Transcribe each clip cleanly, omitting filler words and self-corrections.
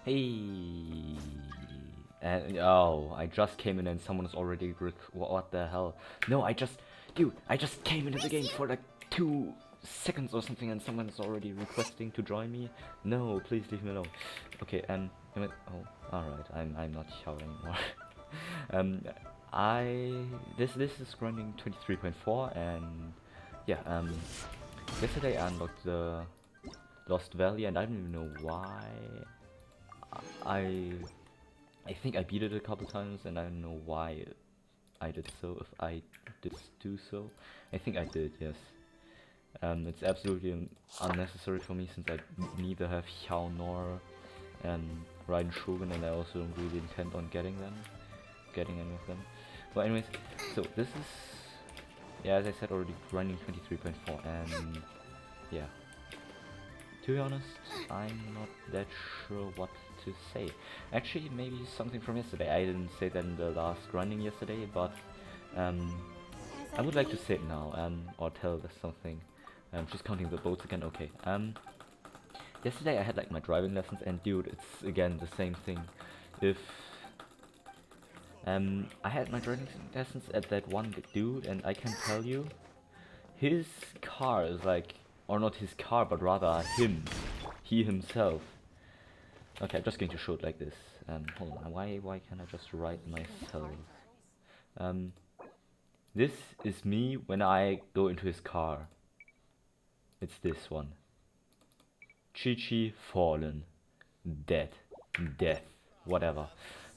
Hey. And oh, I just came in and someone's already what the hell? No, dude, I just came into the game for like 2 seconds or something, and someone's already requesting to join me. No, please leave me alone. Okay, oh, all right, I'm not shouting anymore. This is grinding 23.4, and yeah, yesterday I unlocked the Lost Valley, and I don't even know why. I think I beat it a couple times, and I don't know why I did so. If I did do so, I think I did. Yes. It's absolutely unnecessary for me, since I neither have Xiao nor Raiden Shogun, and I also don't really intend on getting any of them. But anyways, so this is, yeah, as I said already, running 23.4, and yeah. To be honest, I'm not that sure what to say. Actually, maybe something from yesterday. I didn't say that in the last grinding yesterday, but I would like to say it now, or tell this something. Just counting the boats again. Okay. Yesterday I had like my driving lessons, and dude, it's again the same thing. If I had my driving lessons at that one dude, and I can tell you, his car is like, or not his car, but rather he himself. Okay, I'm just going to show it like this. Hold on, why can't I just write myself? This is me when I go into his car. It's this one. Chi fallen. Dead. Death. Whatever.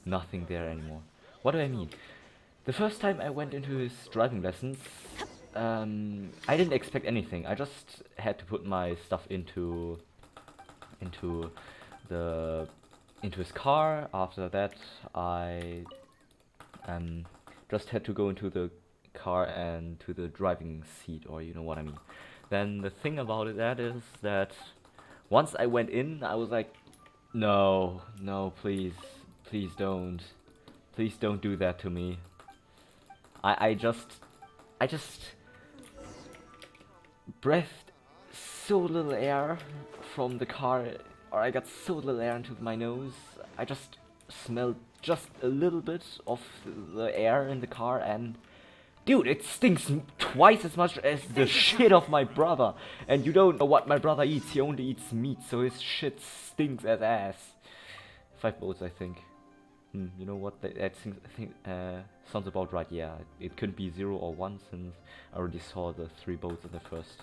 Nothing there anymore. What do I mean? The first time I went into his driving lessons, I didn't expect anything. I just had to put my stuff into his car. After that, I just had to go into the car and to the driving seat, or you know what I mean. Then the thing about it is that once I went in, I was like, no, please don't do that to me. I just breathed so little air from the car, or I got so little air into my nose. I just smelled just a little bit of the air in the car, and dude, it stinks twice as much as the shit of my brother. And you don't know what my brother eats. He only eats meat, so his shit stinks as ass. 5 boats, I think. You know what? That sounds about right. Yeah, it couldn't be 0 or 1, since I already saw the 3 boats in the first,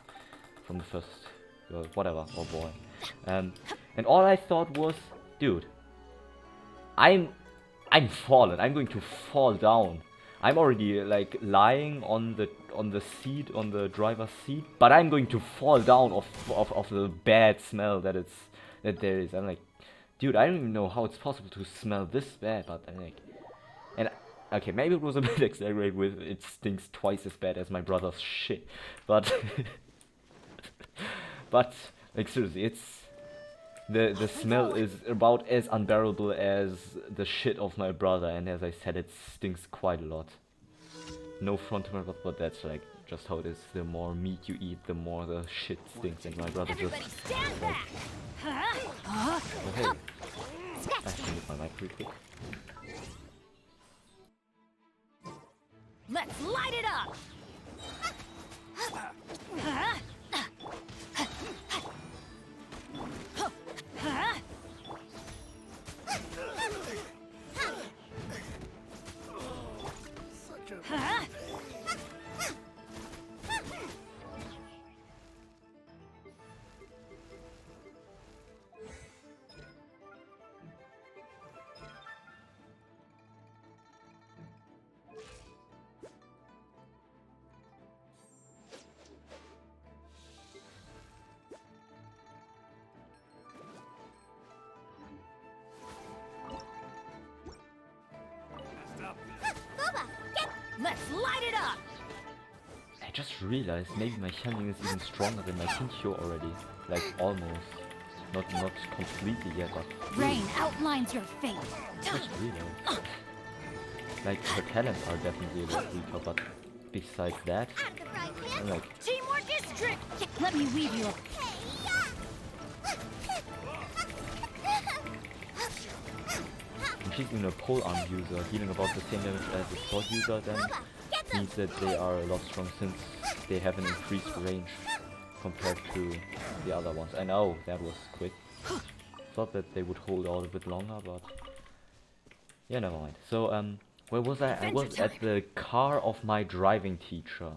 from the first, whatever. Oh boy. And all I thought was, dude, I'm fallen. I'm going to fall down. I'm already like lying on the seat, on the driver's seat, but I'm going to fall down of the bad smell that there is. I'm like, dude, I don't even know how it's possible to smell this bad, but I'm like, and okay, maybe it was a bit exaggerated with it stinks twice as bad as my brother's shit, but but like seriously, it's the smell is about as unbearable as the shit of my brother, and as I said, it stinks quite a lot. No front to my brother, but that's like just how it is. The more meat you eat, the more the shit stinks, and my brother just like, oh hey, I have to move my mic real quick. Let's light it up! Let's light it up! I just realized maybe my healing is even stronger than my Kinkyo already. Like almost. Not completely yet, but Rain outlines your fate. just realized. Like her talents are definitely a bit weaker, but besides that, I'm like, Teamwork is trick! Let me weave you. if she's even a polearm user, dealing about the same damage as a sword user, then means that they are a lot stronger since they have an increased range compared to the other ones. I know, that was quick. Thought that they would hold out a bit longer, but yeah, never mind. So, where was I? I was at the car of my driving teacher.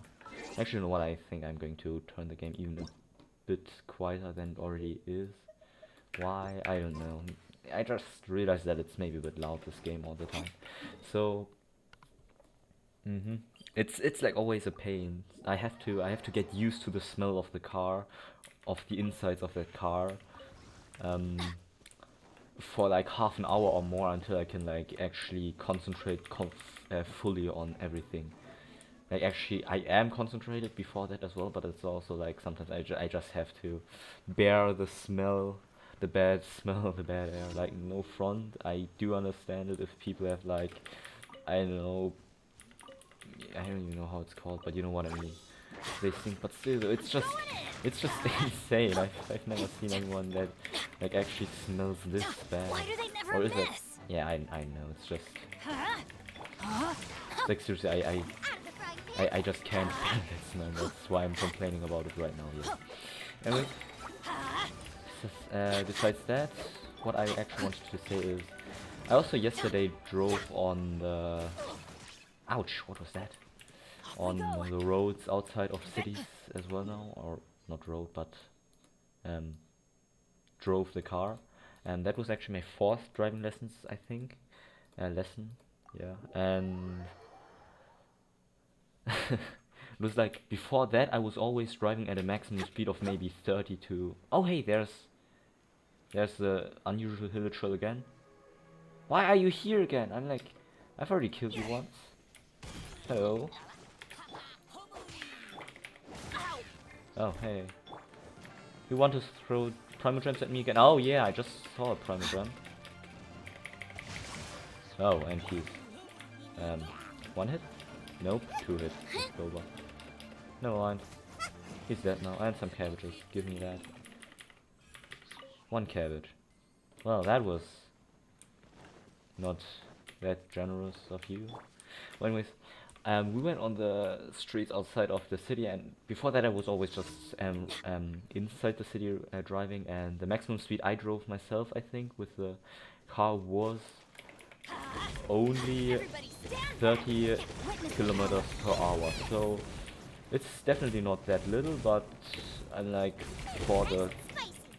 Actually, you know what? I think I'm going to turn the game even a bit quieter than it already is. Why? I don't know. I just realized that it's maybe a bit loud, this game, all the time. So, it's like always a pain. I have to get used to the smell of the car, of the insides of that car, for like half an hour or more until I can like actually concentrate fully on everything. Like actually I am concentrated before that as well, but it's also like sometimes I just have to bear the smell, the bad smell, the bad air. Like no front, I do understand it if people have like, I don't know, I don't even know how it's called, but you know what I mean. They think, but still, it's just insane. I've never seen anyone that like actually smells this bad. Why do they never Or is it? miss? Yeah, I know. It's just like seriously, I just can't stand that smell. That's why I'm complaining about it right now. Yeah. Anyway, besides that, what I actually wanted to say is, I also yesterday drove on the. Ouch! What was that? On the roads outside of cities as well now, or not road, but drove the car, and that was actually my 4th driving lessons, I think. Lesson, yeah, and it was like before that I was always driving at a maximum speed of maybe 30 to. Oh hey, there's the unusual hill trail again. Why are you here again? I'm like, I've already killed you once. Hello. Oh, hey. You want to throw primal gems at me again? Oh yeah, I just saw a primal gem. Oh, and he's... 1 hit? Nope, 2 hits. It's over. No mind. He's dead now. And some cabbages. Give me that. 1 cabbage. Well, that was... not that generous of you. Well, anyways... we went on the streets outside of the city, and before that I was always just inside the city driving, and the maximum speed I drove myself, I think, with the car was only 30 kilometers per hour. So it's definitely not that little, but like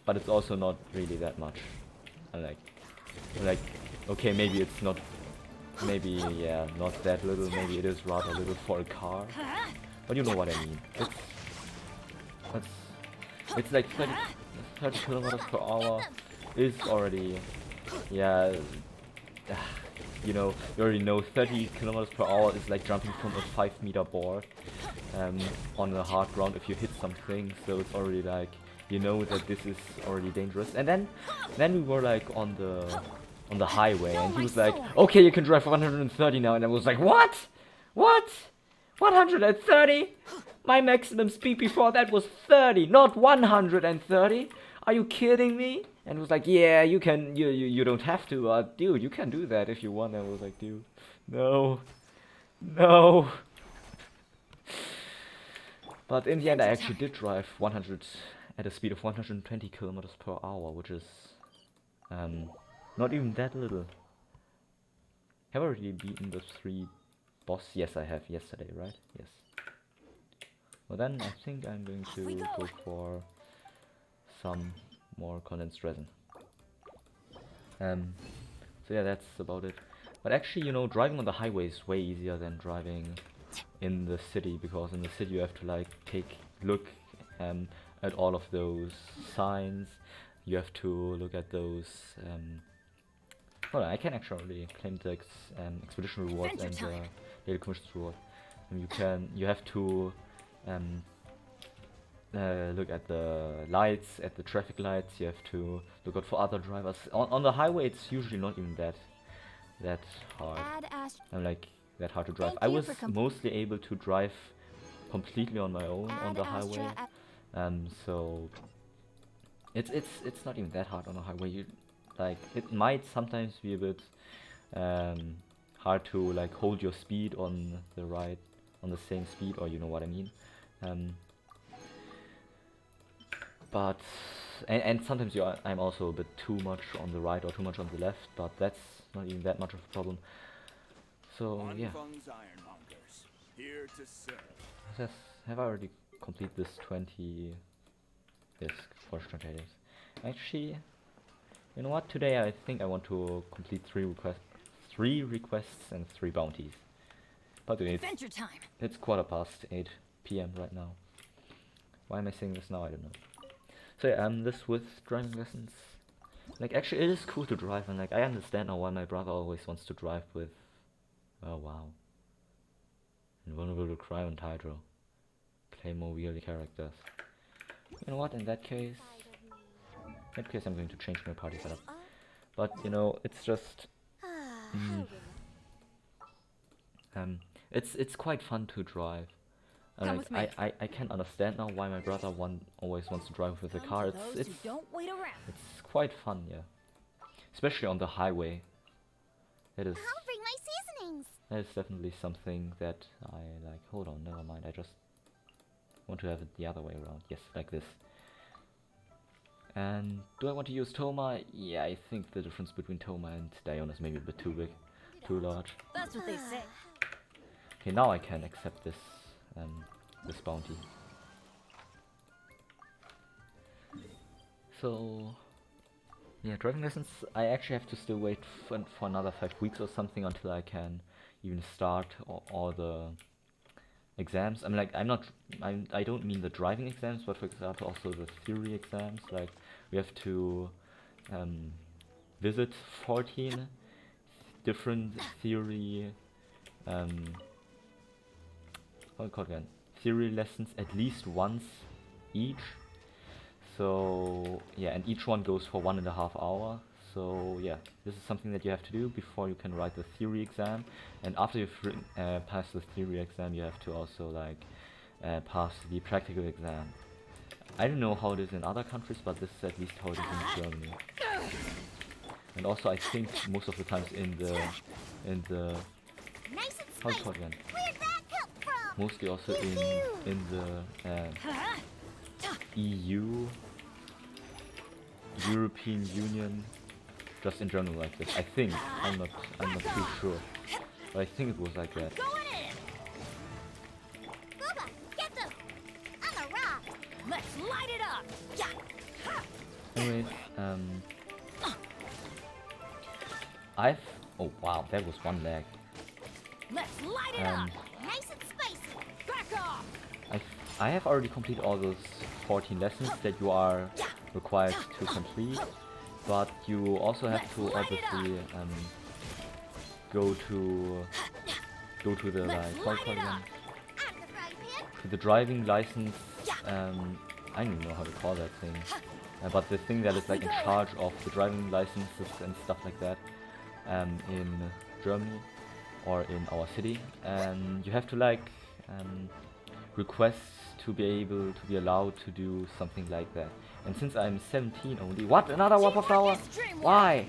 but it's also not really that much. Like okay, maybe it's not. Maybe, yeah, not that little, maybe it is rather little for a car. But you know what I mean. It's like 30 kilometers per hour is already, yeah, you know, you already know 30 kilometers per hour is like jumping from a 5-meter board on a hard ground if you hit something, so it's already like, you know that this is already dangerous. And then we were like on the highway, and he was like, okay, you can drive 130 now, and I was like, what? 130? My maximum speed before that was 30, not 130. Are you kidding me? And he was like, yeah, you can, you don't have to, dude, you can do that if you want. And I was like, dude, no. But in the end, I actually did drive 100 at a speed of 120 kilometers per hour, which is not even that little. Have I already beaten the 3 boss? Yes, I have yesterday, right? Yes. Well then, I think I'm going to go for some more condensed resin. So yeah, that's about it. But actually, you know, driving on the highway is way easier than driving in the city, because in the city you have to like look at all of those signs. You have to look at those. Well, I can actually claim the expedition rewards and the daily commissions reward. And you have to look at the lights, at the traffic lights. You have to look out for other drivers. On the highway, it's usually not even that hard. I'm like that hard to drive. I was mostly able to drive completely on my own on the highway. So it's not even that hard on the highway. Like, it might sometimes be a bit hard to like hold your speed on the ride, on the same speed, or you know what I mean. But and sometimes I'm also a bit too much on the right or too much on the left, but that's not even that much of a problem. So yeah. Here to serve. Have I already completed this 20? Yes, for stratagems. Actually, you know what? Today I think I want to complete 3 requests and 3 bounties. But Adventure time. it's 8:15 p.m. right now. Why am I saying this now? I don't know. So yeah, this with driving lessons. Like actually, it is cool to drive, and like I understand now why my brother always wants to drive with. Oh wow. Invulnerable to cry on Hydro. Play more wheelie characters. You know what? In that case, I'm going to change my party setup. But you know, it's just it's quite fun to drive. And like, I can understand now why my brother always wants to drive with a car. It's quite fun, yeah. Especially on the highway. It is. I'll bring my seasonings. That is definitely something that I like. Hold on, never mind. I just want to have it the other way around. Yes, like this. And do I want to use Toma? Yeah, I think the difference between Toma and Dion is maybe a bit too big, too large. That's what they say. Okay, now I can accept this this bounty. So yeah, driving lessons. I actually have to still wait for another 5 weeks or something until I can even start all the exams. I'm like, I don't mean the driving exams, but for example also the theory exams. Like we have to visit 14 different theory theory lessons at least once each. So yeah, and each one goes for 1.5 hours. So yeah, this is something that you have to do before you can write the theory exam. And after you've passed the theory exam, you have to also like pass the practical exam. I don't know how it is in other countries, but this is at least how it is in Germany. And also, I think most of the times in the Nice and how do you spicy. call it again? Where'd that come from? Mostly also in the EU, European Union, just in general like this. I think I'm not too sure, but I think it was like that. Going in. Booba, get them. I'm a rock. Let's light it up. Yeah. Anyways, oh wow, that was one lag. Let's light it up. Nice and spicy. Back off. I have already completed all those 14 lessons that you are required to complete, but you also have to obviously go to the like how do you call it again? I'm the frying pan. To the driving license. I don't even know how to call that thing, but the thing that is like in charge of the driving licenses and stuff like that in Germany or in our city, and you have to like request to be allowed to do something like that. And since I'm 17 only, what, another Whopper Flower? Why?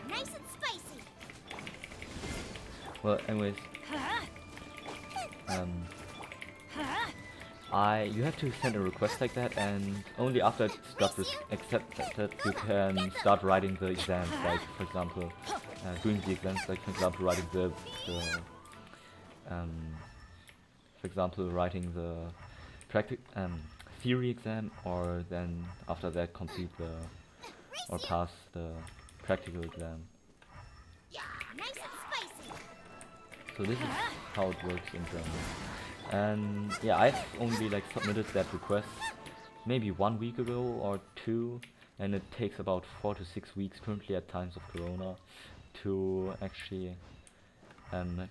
Nice and spicy. Well, anyways, you have to send a request like that, and only after it's got accepted you can start writing the exams. Like for example, doing the exams, like for example writing the theory exam, or then after that complete or pass the practical exam. Nice and spicy. So this is how it works in Germany. And yeah, I've only like submitted that request maybe 1 week ago or 2, and it takes about 4 to 6 weeks currently at times of Corona to actually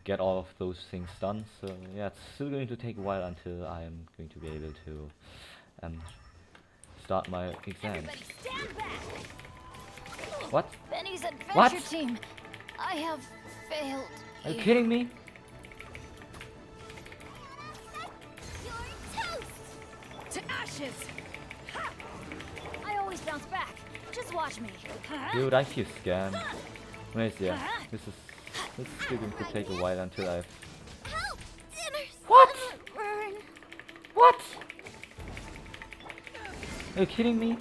get all of those things done. So yeah, it's still going to take a while until I am going to be able to start my exams. Everybody stand back. What? Benny's adventure What? team. I have failed. Are you kidding me? You're toast. To ashes. Ha! I always bounce back. Just watch me. Dude, I feel scammed. Wait, yeah. This is still going to take a while until I've... Help! Dinner's What? burn. What? Are you kidding me?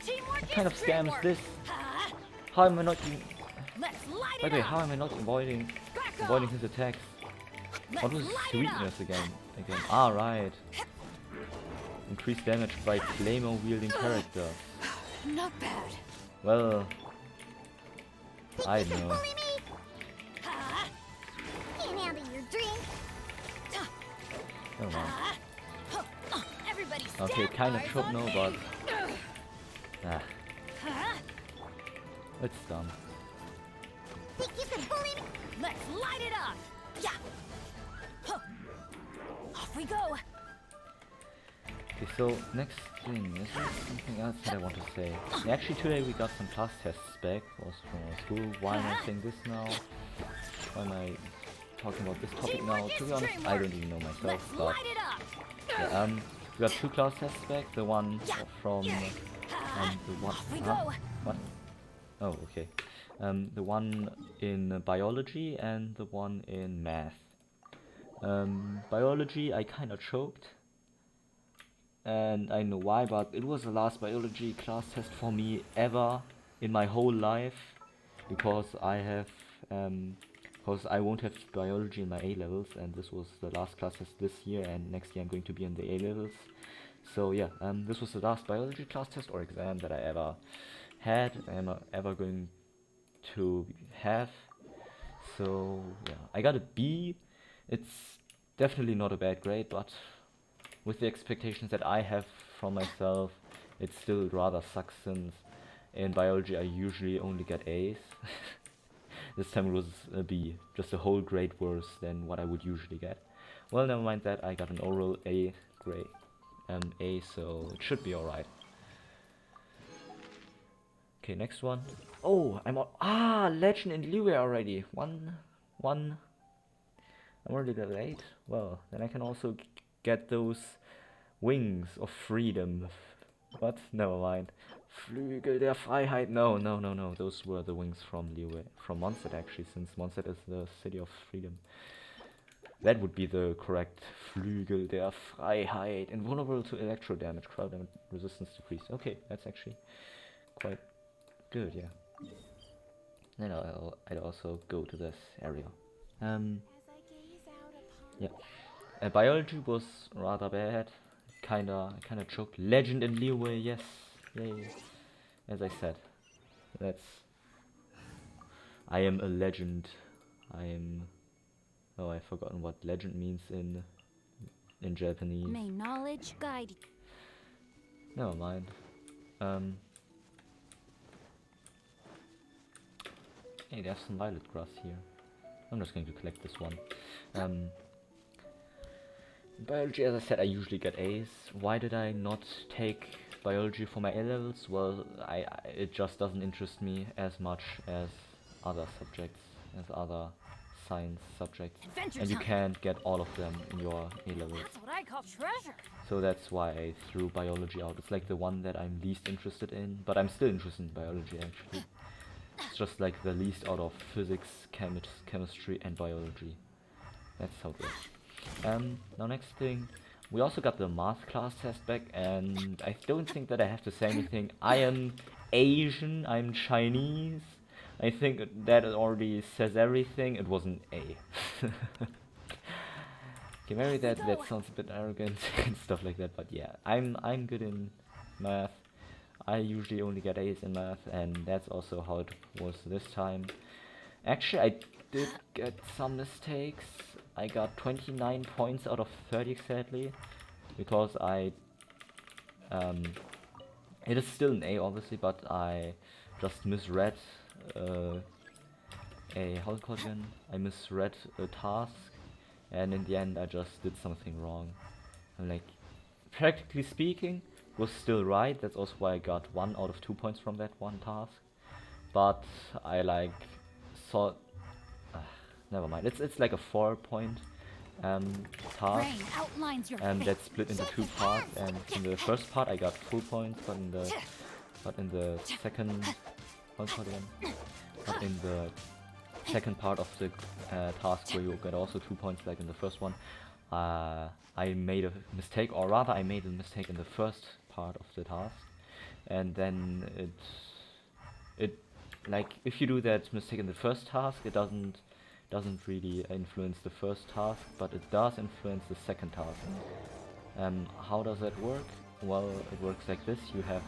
Teamwork What kind of is scam is dreamwork. this? Huh? How am I not... Let's light By it the way, up. how am I not avoiding Back avoiding off. his attacks? Let's What was light it up. sweetness again? Ah, right. Increased damage by claymore wielding characters. Not bad. Well, I You can know. bully me. Huh? Can't handle your drink. Never mind. Everybody stand Okay, kind of eyes should on know, me. but ah, Huh? it's dumb. Think you can bully me? Let's light it up. Yeah. Huh. Off we go. Okay, so next thing, is there something else that I want to say? Actually, today we got some class tests back, was from our school. Why am I saying this now? Why am I talking about this topic now? To be honest, I don't even know Let's myself, but light it up. yeah, we got 2 class tests back. The one from the one. Off we huh? go. What? Oh, okay. The one in biology and the one in math. Biology, I kind of choked. And I know why, but it was the last biology class test for me ever in my whole life, because I have because I won't have biology in my A levels, and this was the last class test this year, and next year I'm going to be in the A levels. So yeah, this was the last biology class test or exam that I ever had, and I'm ever going to have. So yeah, I got a B. It's definitely not a bad grade, but with the expectations that I have from myself, it still rather sucks, since in biology I usually only get A's. This time it was a B, just a whole grade worse than what I would usually get. Well, never mind that, I got an oral A grade, A, so it should be alright. Okay, next one. Oh, Legend in Liyue already. I'm already level 8. Well, then I can also get those wings of freedom. What? Never mind. Flügel der Freiheit. No. Those were the wings from Liyue. From Mondstadt, actually, since Mondstadt is the city of freedom. That would be the correct Flügel der Freiheit. Invulnerable to electro damage. Crowd damage resistance decreased. Okay, that's actually quite good, yeah. Then I'd also go to this area. Yeah. Biology was rather bad. Kinda choked. Legend in Liyue, yes. Yay. As I said. I am a legend. Oh, I've forgotten what legend means in Japanese. May knowledge guide you. Never mind. Hey, there's some violet grass here. I'm just going to collect this one. Biology, as I said, I usually get A's. Why did I not take biology for my A levels? Well, it just doesn't interest me as much as other subjects, as other science subjects. Adventure And you time. can't get all of them in your A levels. That's what I call treasure. So that's why I threw biology out. It's like the one that I'm least interested in, but I'm still interested in biology actually. It's just like the least out of physics, chemistry and biology. That's how it is. Now next thing, we also got the math class test back, and I don't think that I have to say anything. I am Asian, I'm Chinese. I think that already says everything. It was an A. Okay, maybe that sounds a bit arrogant and stuff like that, but yeah, I'm good in math. I usually only get A's in math, and that's also how it was this time. Actually, I did get some mistakes. I got 29 points out of 30 exactly, because it is still an A obviously, but I just misread how's it called again? I misread a task, and in the end I just did something wrong. And like, practically speaking, was still right. That's also why I got 1 out of 2 points from that one task. But I like saw. Never mind. It's like a 4-point task. Rain outlines your fate. That's split into 2 parts. And in the first part I got full points, but in the but in the second but in the second part of the task where you get also 2 points like in the first one, I made a mistake, or rather I made a mistake in the first part of the task, and then it like if you do that mistake in the first task, it doesn't really influence the first task, but it does influence the second task. How does that work? Well, it works like this. You have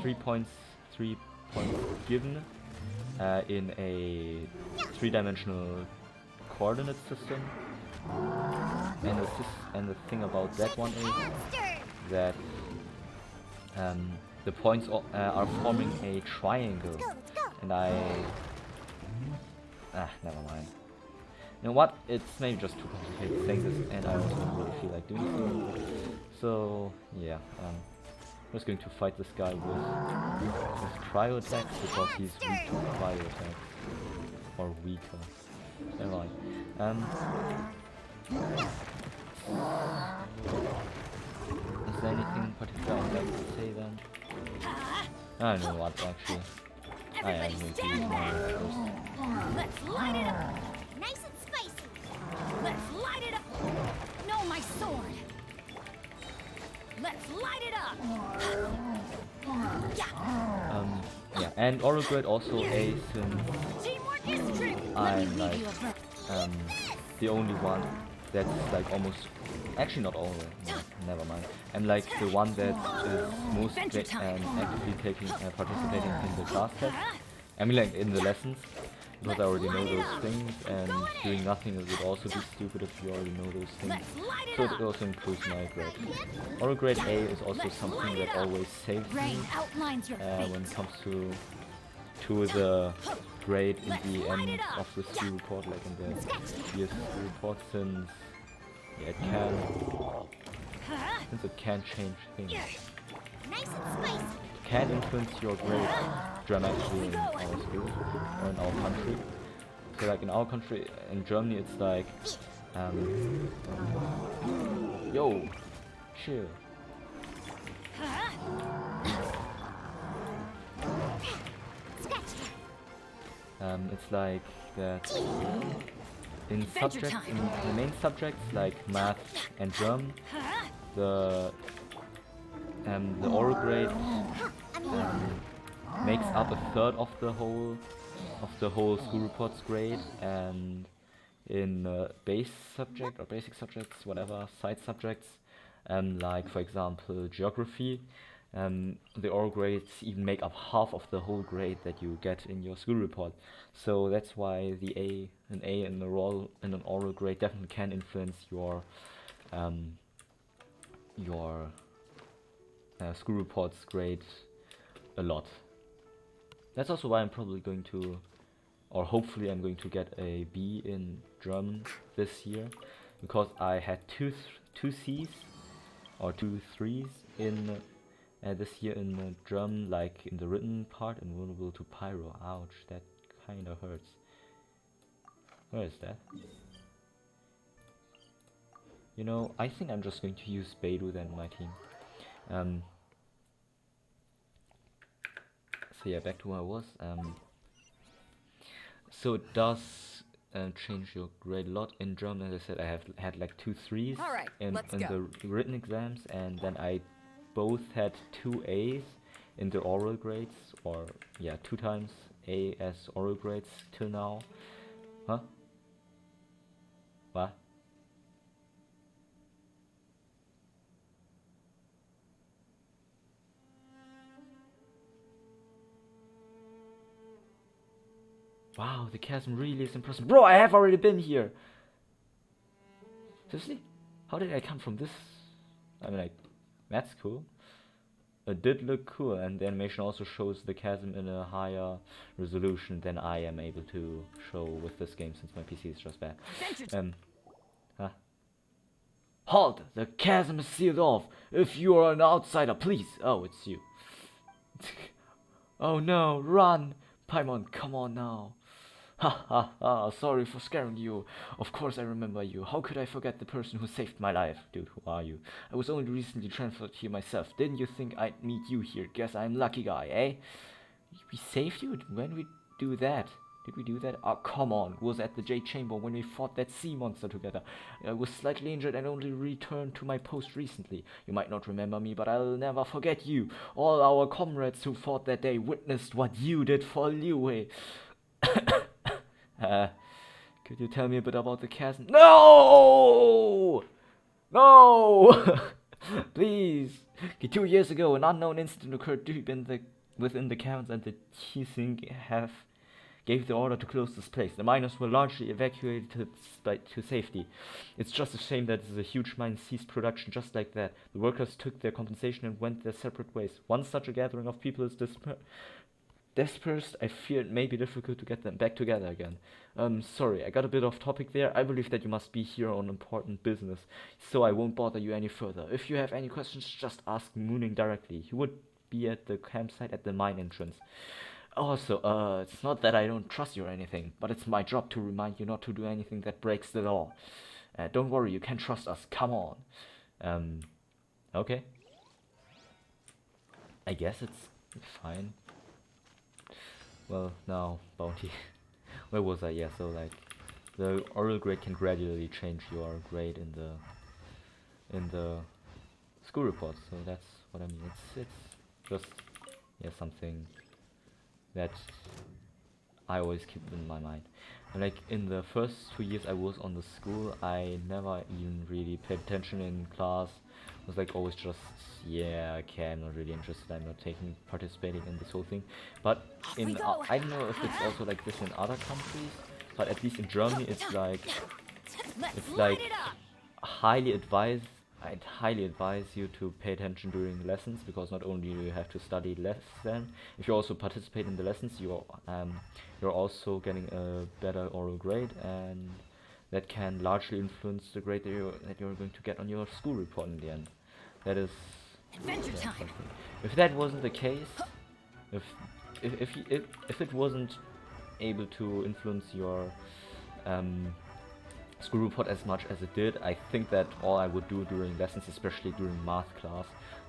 3 points given in a 3-dimensional coordinate system, and the thing about that one is that the points are forming a triangle, and never mind. You know what? It's maybe just too complicated saying this, and I also don't really feel like doing so. So yeah, I'm just going to fight this guy with cryo attacks because he's weak to cryo attacks, or weaker. Never mind. Is there anything in particular I'd like to say then? I don't know what actually. I am going to use my first. Let's light it up! Nice and spicy. Let's light it up! No, my sword! Let's light it up! Yeah, and Oral Grade also A, since Teamwork is trick! Let me I'm leave like you a verse. the only one that's like almost, actually not all, never mind. I'm like the one that is most actively participating in the class test. I mean like in the lessons, because I already know those things, and doing nothing would also be stupid if you already know those things. So it also improves my grade. Oral Grade A is also something that always saves me Rain outlines your when fate. it comes to the grade in the end of the skill report, like in the year's report, since it can change things. Nice and spicy. It can influence your grade dramatically in our school or in our country. So like in our country, in Germany, it's like yo, chill. It's like that in subjects, in the main subjects like math and German, the oral grade makes up a third of the whole school report's grade, and in base subject or basic subjects, whatever, side subjects, like for example geography, the oral grades even make up half of the whole grade that you get in your school report. So that's why an A in an oral grade definitely can influence your school report's grade a lot. That's also why I'm probably going to, or hopefully I'm going to get a B in German this year, because I had two C's or 2 3s in this year in German, like in the written part, invulnerable to pyro. Ouch, that kinda hurts. Where is that? You know, I think I'm just going to use Beidou then in my team. So yeah, back to where I was. So it does change your grade a lot. In German, as I said, I have had like 2 3s in the written exams, and then I both had 2 A's in the oral grades, or yeah, 2 times A as oral grades till now. Huh? What? Wow, the chasm really is impressive. Bro, I have already been here! Seriously? How did I come from this? I mean, like, that's cool. It did look cool, and the animation also shows the chasm in a higher resolution than I am able to show with this game, since my PC is just bad. Huh? Halt! The chasm is sealed off! If you are an outsider, please! Oh, it's you. Oh no, run! Paimon, come on now. Ha ha ha, sorry for scaring you. Of course I remember you. How could I forget the person who saved my life? Dude, who are you? I was only recently transferred here myself. Didn't you think I'd meet you here? Guess I'm lucky guy, eh? We saved you? When we do that? Did we do that? Oh, come on. Was at the Jade Chamber when we fought that sea monster together. I was slightly injured and only returned to my post recently. You might not remember me, but I'll never forget you. All our comrades who fought that day witnessed what you did for Liyue. Could you tell me a bit about the chasm? No! No! Please! 2 years ago, an unknown incident occurred deep within the caverns, and the Qixing gave the order to close this place. The miners were largely evacuated to safety. It's just a shame that the huge mine ceased production just like that. The workers took their compensation and went their separate ways. Once such a gathering of people is dispersed, I fear it may be difficult to get them back together again. Sorry, I got a bit off topic there. I believe that you must be here on important business, so I won't bother you any further. If you have any questions, just ask Mooning directly. He would be at the campsite at the mine entrance. Also, it's not that I don't trust you or anything, but it's my job to remind you not to do anything that breaks the law. Don't worry, you can trust us, come on. Okay. I guess it's fine. Well, now, bounty. Where was I? Yeah, so like, the oral grade can gradually change your grade in the school report, so that's what I mean. It's just, yeah, something that I always keep in my mind. And like in the first 2 years I was on the school, I never even really paid attention in class. I was like always just, yeah, okay, I'm not really interested, I'm not participating in this whole thing. But in I don't know if it's also like this in other countries, but at least in Germany it's like highly advised. I'd highly advise you to pay attention during lessons, because not only do you have to study lesson, if you also participate in the lessons, you're also getting a better oral grade, and that can largely influence the grade that you're going to get on your school report in the end. That is Adventure time. If that wasn't the case, if it wasn't able to influence your school report as much as it did, I think that all I would do during lessons, especially during math class,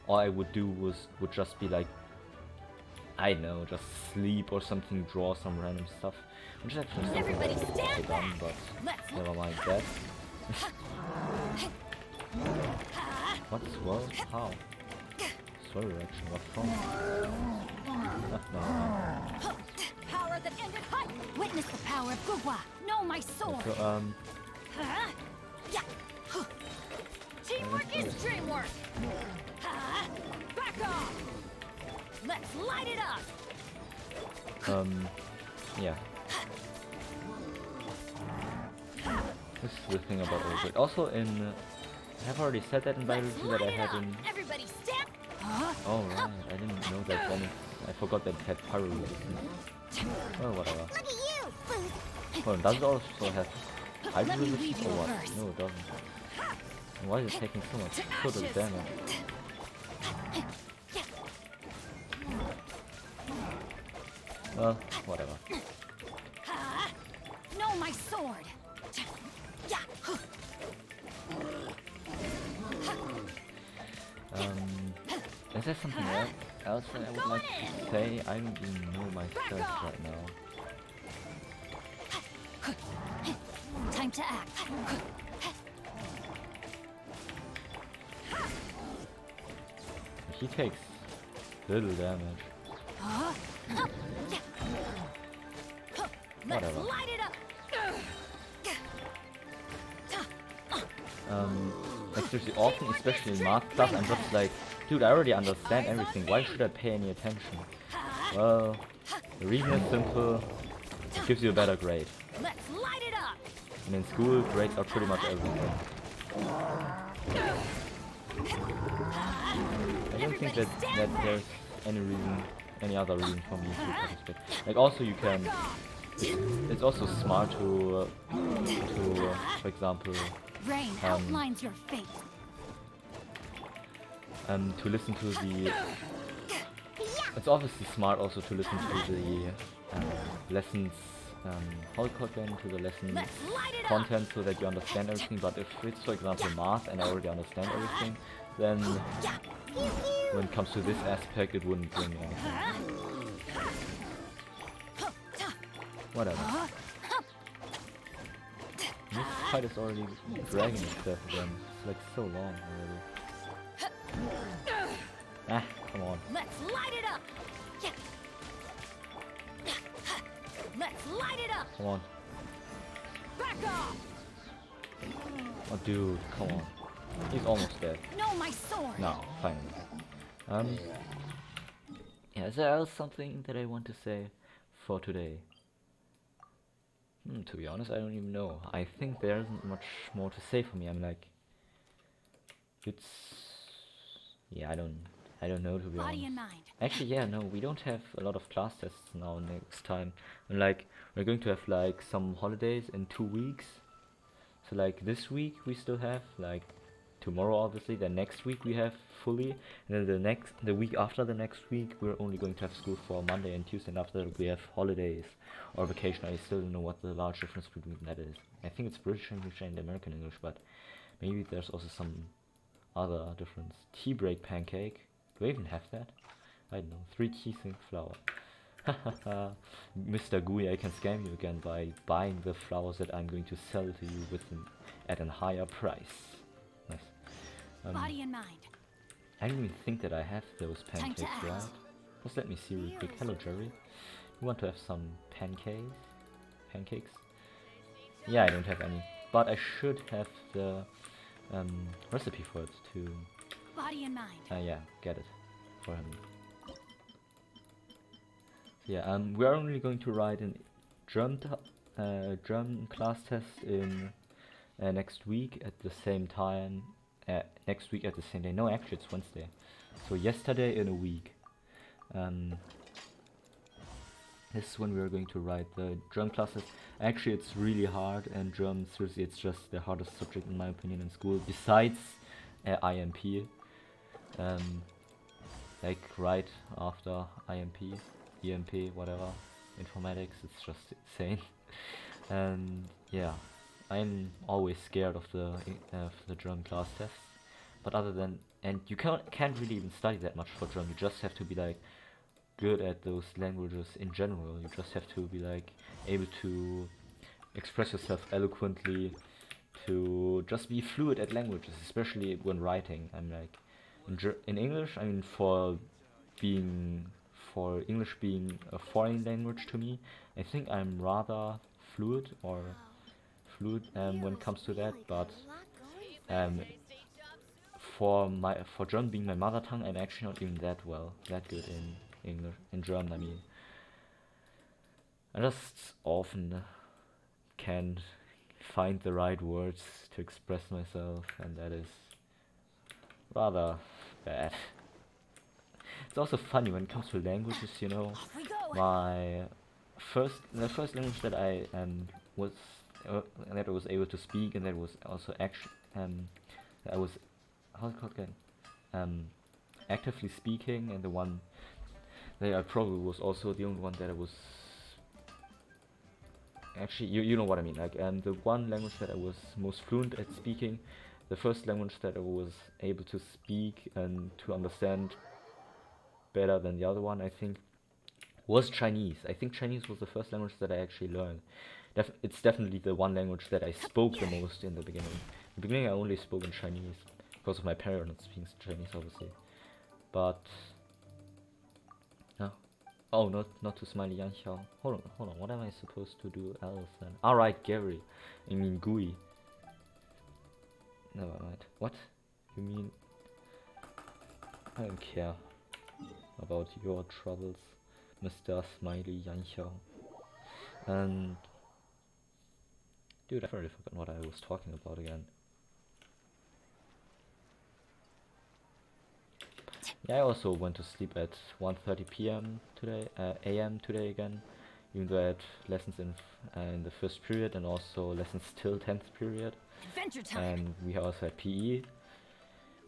all I would do would just be like, I don't know, just sleep or something, draw some random stuff, which is actually something that I could have done, but never mind that. What's well? How? Slow reaction, what from? No. Power that ended high. Witness the power of Gugwa. Know my sword. So, Teamwork is dreamwork. Back off. Let's light it up. Yeah. This is the thing about oral grade. Also in, I have already said that in biology that I had in... Everybody step. Oh right, I didn't know that then. I forgot that it had pyro resistance. Oh, whatever. Look at you! Well, does it also have hydro resistance or what? No, it doesn't. And why is it taking so much total damage? Well, whatever. Know my sword. Is there something else that I would like to say? I don't even know myself right now. Time to act. He takes little damage. Whatever. Let's light it up. Like seriously, often, especially in math class, I'm just like, dude, I already understand everything. Why should I pay any attention? Well, the reason is simple. It gives you a better grade. Let's light it up. And in school, grades are pretty much everything. I don't think that there's any other reason for me to participate. Like also you can, it's also smart to for example, Rain outlines your fate. To listen to the, it's obviously smart also to listen to the lessons how to get into the lesson Let's light it up. content so that you understand everything. But if it's, for example, math and I already understand everything, then when it comes to this aspect, it wouldn't bring me anything. Whatever. This fight is already dragging itself again. It's like so long already. Ah, come on. Let's light it up. Let's light it up. Come on. Back off. Oh, dude, come on. He's almost dead. No, my sword. No, finally. Yeah, is there else something that I want to say for today? To be honest, I don't even know. I think there isn't much more to say for me. I'm like, it's, yeah, I don't know, to be Body and honest. mind. Actually, yeah, no, we don't have a lot of class tests now next time. And like, we're going to have like some holidays in 2 weeks. So like this week we still have, like tomorrow obviously, then next week we have fully, and then the week after the next week we're only going to have school for Monday and Tuesday, and after that we have holidays or vacation. I still don't know what the large difference between that is. I think it's British English and American English, but maybe there's also some other difference. Tea break pancake. Do I even have that? I don't know. 3 keys in flour. Mr. Gooey, I can scam you again by buying the flowers that I'm going to sell to you at a higher price. Nice. Body and mind. I don't even think that I have those Time to pancakes, act. right? Just let me see real quick. Hello, Jerry. You want to have some pancakes? Pancakes? Yeah, I don't have any. But I should have the recipe for it to... Body and mind. yeah, get it for him. So yeah, we are only going to write an German class test in next week at the same time. Next week at the same day. No, actually it's Wednesday. So yesterday in a week. This is when we are going to write the German classes. Actually, it's really hard, and German, seriously, it's just the hardest subject in my opinion in school, besides IMP. Like right after IMP, EMP, whatever, informatics, it's just insane. And yeah, I'm always scared of the German class tests. But other than, and you can't really even study that much for German. You just have to be like good at those languages in general. You just have to be like able to express yourself eloquently, to just be fluid at languages, especially when writing. I'm like in English, I mean, for English being a foreign language to me, I think I'm rather fluid when it comes to that. But for German being my mother tongue, I'm actually not even that good in English, in German. I mean, I just often can't find the right words to express myself, and that is rather bad. It's also funny when it comes to languages, you know. Off we go. The first language that I was able to speak, and that was also I was, how's it called again? Actively speaking, and the one that I probably was also the only one that I was actually, you know what I mean, like the one language that I was most fluent at speaking, the first language that I was able to speak and to understand better than the other one, I think, was Chinese. I think Chinese was the first language that I actually learned. It's definitely the one language that I spoke the most in the beginning. In the beginning I only spoke in Chinese, because of my parents speaking Chinese, obviously. But no. Oh, not to Smiley Yang Xiao. Hold on, what am I supposed to do else then? Alright, Gary. I mean Gui. Never mind. What? You mean? I don't care about your troubles, Mr. Smiley Yang Xiao. And dude, I've already forgotten what I was talking about again. Yeah, I also went to sleep at 1:30 p.m. today, a.m. today again, even though I had lessons in the first period and also lessons till 10th period. Adventure time. And we also had PE.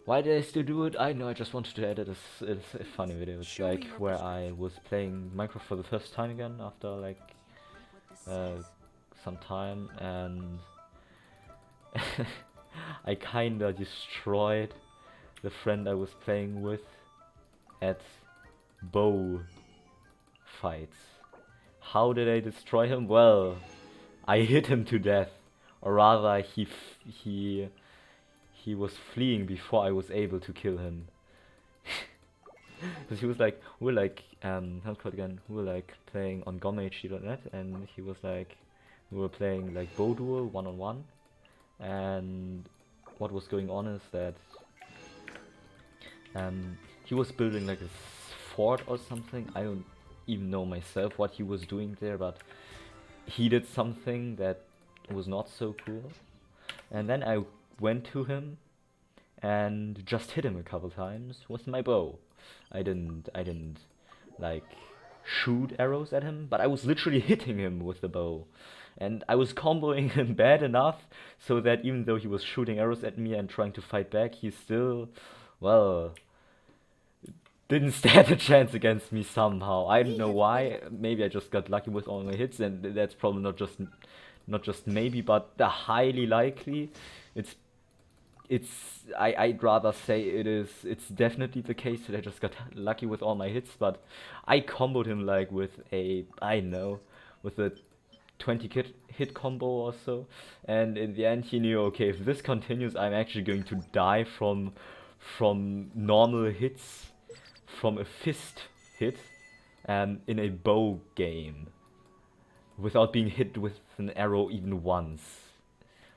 Why did I still do it? I know, I just wanted to edit a funny video. It's like where I was playing Minecraft for the first time again after like some time, and I kinda destroyed the friend I was playing with at bow fights. How did I destroy him? Well, I hit him to death, or rather, he was fleeing before I was able to kill him. Because he was like, we were like, how's it called again? We were like playing on gomhd.net, and he was like, we were playing like bow duel 1-on-1, and what was going on is that he was building like a fort or something. I don't even know myself what he was doing there, but he did something that was not so cool. And then I went to him and just hit him a couple times with my bow. I didn't like shoot arrows at him, but I was literally hitting him with the bow. And I was comboing him bad enough so that even though he was shooting arrows at me and trying to fight back, he still, well, didn't stand a chance against me somehow. I don't know why. Maybe I just got lucky with all my hits, and that's probably not just maybe, but highly likely. I'd rather say it's definitely the case that I just got lucky with all my hits, but I comboed him like with a, I don't know, with a 20 hit combo or so, and in the end he knew, okay, if this continues, I'm actually going to die from normal hits, from a fist hit, in a bow game, without being hit with an arrow even once.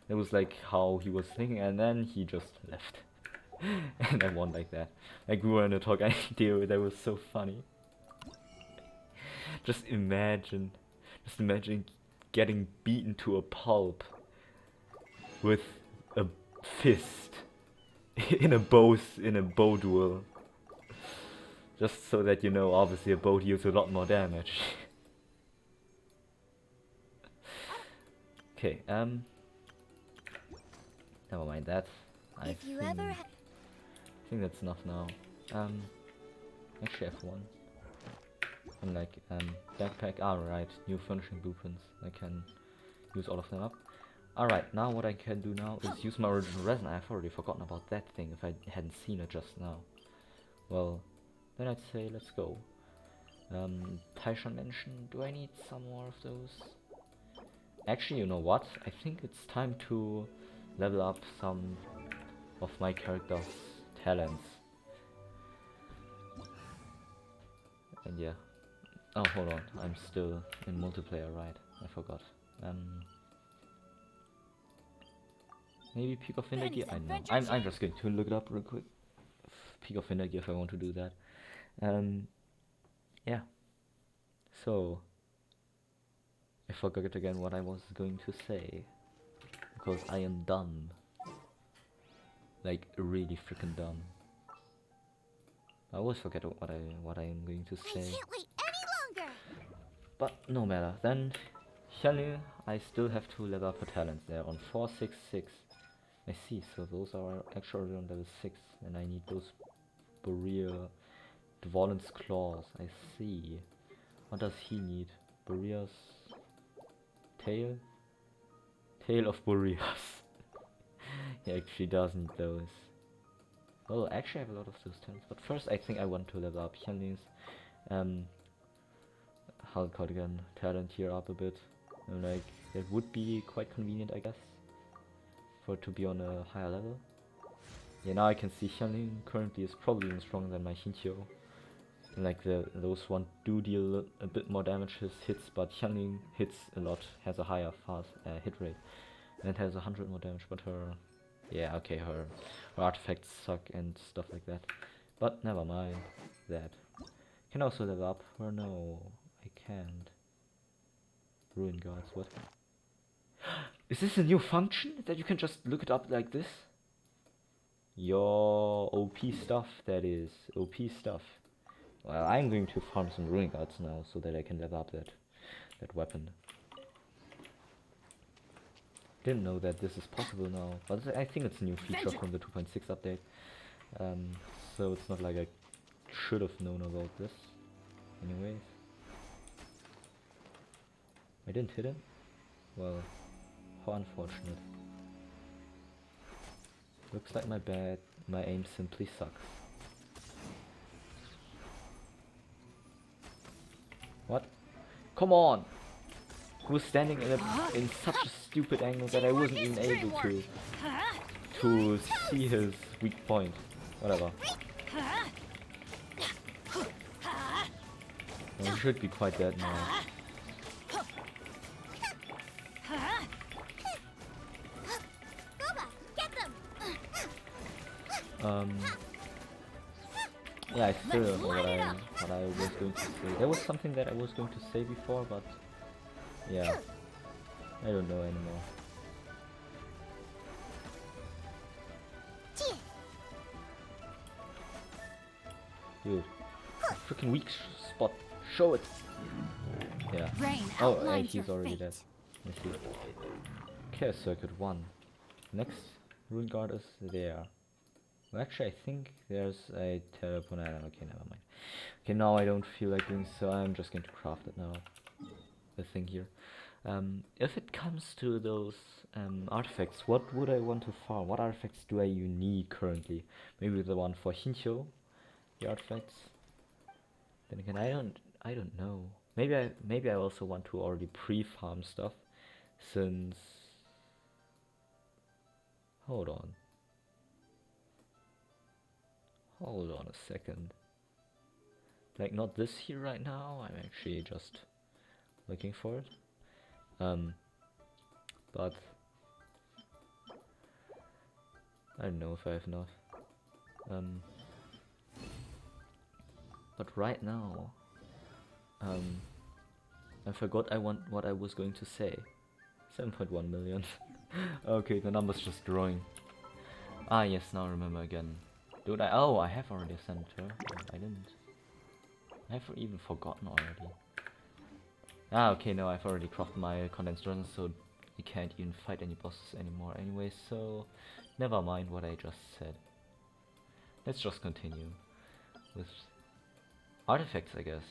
That was like how he was thinking, and then he just left. And I won like that. Like we were in a talk idea that was so funny. Just imagine getting beaten to a pulp with a fist in a bow duel. Just so that you know, obviously a bow deals a lot more damage. Okay, never mind that. I think that's enough now. Actually I have one. And like, backpack, alright, new furnishing blueprints. I can use all of them up. Alright, now what I can do now is use my original resin. I've already forgotten about that thing if I hadn't seen it just now. Well, then I'd say let's go. Taishan mentioned, do I need some more of those? Actually, you know what? I think it's time to level up some of my character's talents. And yeah. Oh, hold on. I'm still in multiplayer, right? I forgot. Maybe Peak of Wintergear? I don't know. I'm just going to look it up real quick. Peak of Wintergear if I want to do that. Yeah. So, I forgot again what I was going to say. Because I am dumb. Like, really freaking dumb. I always forget what I am going to say. I can't wait any longer. But no matter. Then, Hyunil, I still have to level up her talents there on 4, 6, 6. I see, so those are actually on level 6. And I need those Boiiii Dvolin's Claws. I see. What does he need? Boiii's tail? Tail of Boiiii. He actually does need those. Well, actually I have a lot of those talents, but first I think I want to level up Hyunil's Hulk Cardigan talent here up a bit. And like, that would be quite convenient, I guess, for it to be on a higher level. Yeah, now I can see Hyunil currently is probably even stronger than my Hintyo. And like those one do deal a bit more damage, his hits, but Hyunil hits a lot, has a higher hit rate, and has 100 more damage, but her, yeah, okay, her artifacts suck and stuff like that. But never mind that. Can also level up, or no, I can't. Ruin guards, what? Is this a new function that you can just look it up like this? Your OP stuff, that is. OP stuff. Well, I'm going to farm some ruin guards now so that I can level up that weapon. Didn't know that this is possible now, but I think it's a new feature from the 2.6 update. So it's not like I should have known about this. Anyways. I didn't hit him? Well, how unfortunate. Looks like my aim simply sucks. What? Come on! He was standing in such a stupid angle that I wasn't even able to see his weak point. Whatever. Well, he should be quite dead now. Yeah, I still don't know what I was going to say. There was something that I was going to say before, but yeah, I don't know anymore. Dude, freaking weak spot. Show it. Yeah. Oh, and he's already dead. I see. Okay, circuit 1. Next rune guard is there. Well, actually, I think there's a teleport. Okay, never mind. Okay, now I don't feel like doing so. I'm just going to craft it now. The thing here. If it comes to those artifacts, what would I want to farm? What artifacts do I need currently? Maybe the one for Hincho, the artifacts. Then again, I don't know. Maybe I also want to already pre-farm stuff, since. Hold on a second. Like, not this here right now. I'm actually just looking for it. But I don't know if I have enough. But right now, I forgot what I was going to say. 7.1 million. Okay, the number's just growing. Ah, yes, now I remember again. Dude, I have already sent her. I didn't. I've even forgotten already. Ah, okay, no, I've already crafted my condensed resin, so you can't even fight any bosses anymore anyway, so never mind what I just said. Let's just continue with artifacts, I guess.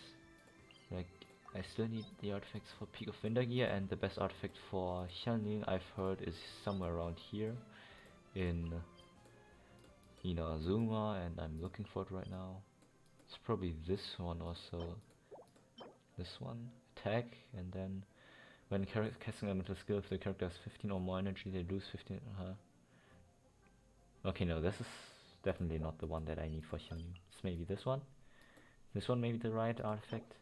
Like, I still need the artifacts for Peak of Wintergear, and the best artifact for Xianling, I've heard, is somewhere around here in Inazuma, and I'm looking for it right now. It's probably this one also. This one, attack, and then when casting a mental skill, if the character has 15 or more energy, they lose 15. Okay, no, this is definitely not the one that I need for Xianling. It's maybe this one. This one may be the right artifact.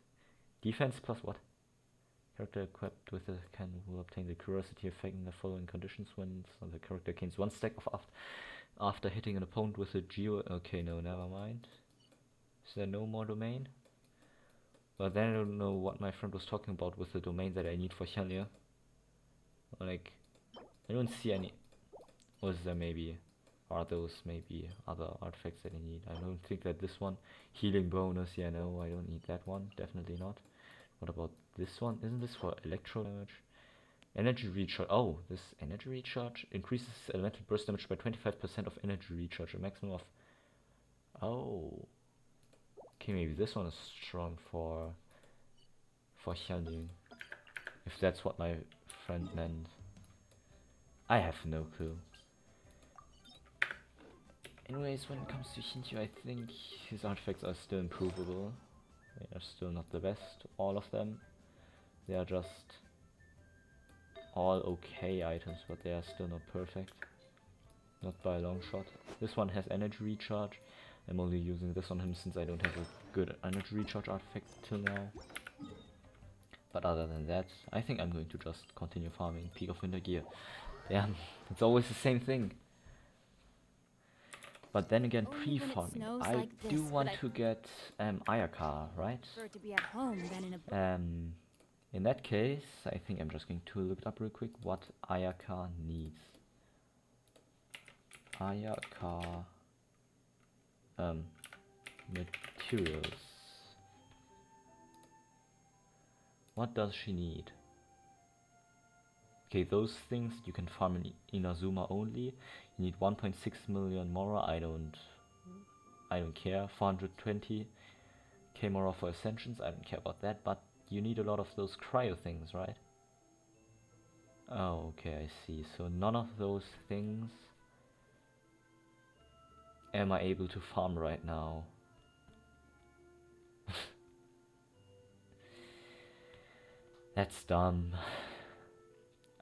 Defense plus what? Character equipped with the can will obtain the curiosity effect in the following conditions when the character gains 1 stack of after hitting an opponent with a geo. Okay, no, never mind. Is there no more domain? Well, then I don't know what my friend was talking about with the domain that I need for Xianling. Like, I don't see any. Or is there maybe? Are those maybe other artifacts that I need? I don't think that this one. Healing bonus, yeah, no, I don't need that one. Definitely not. What about this one? Isn't this for electro damage? Energy recharge. Oh, this energy recharge increases elemental burst damage by 25% of energy recharge. A maximum of. Oh. Okay, maybe this one is strong for Xianling. If that's what my friend meant. I have no clue. Anyways, when it comes to Hinchu, I think his artifacts are still improvable. They are still not the best, all of them. They are just all okay items, but they are still not perfect. Not by a long shot. This one has energy recharge. I'm only using this on him since I don't have a good energy recharge artifact till now. But other than that, I think I'm going to just continue farming Peak of Wintergear. Yeah, it's always the same thing. But then again, pre-farming, I do want to get Ayaka, right? To be at home than in a In that case, I think I'm just going to look it up real quick what Ayaka needs. Ayaka materials. What does she need? Okay, those things you can farm in Inazuma only. You need 1.6 million Mora. I don't care. 420k Mora for Ascensions. I don't care about that. But you need a lot of those cryo things, right? Oh, okay, I see. So none of those things am I able to farm right now. That's dumb.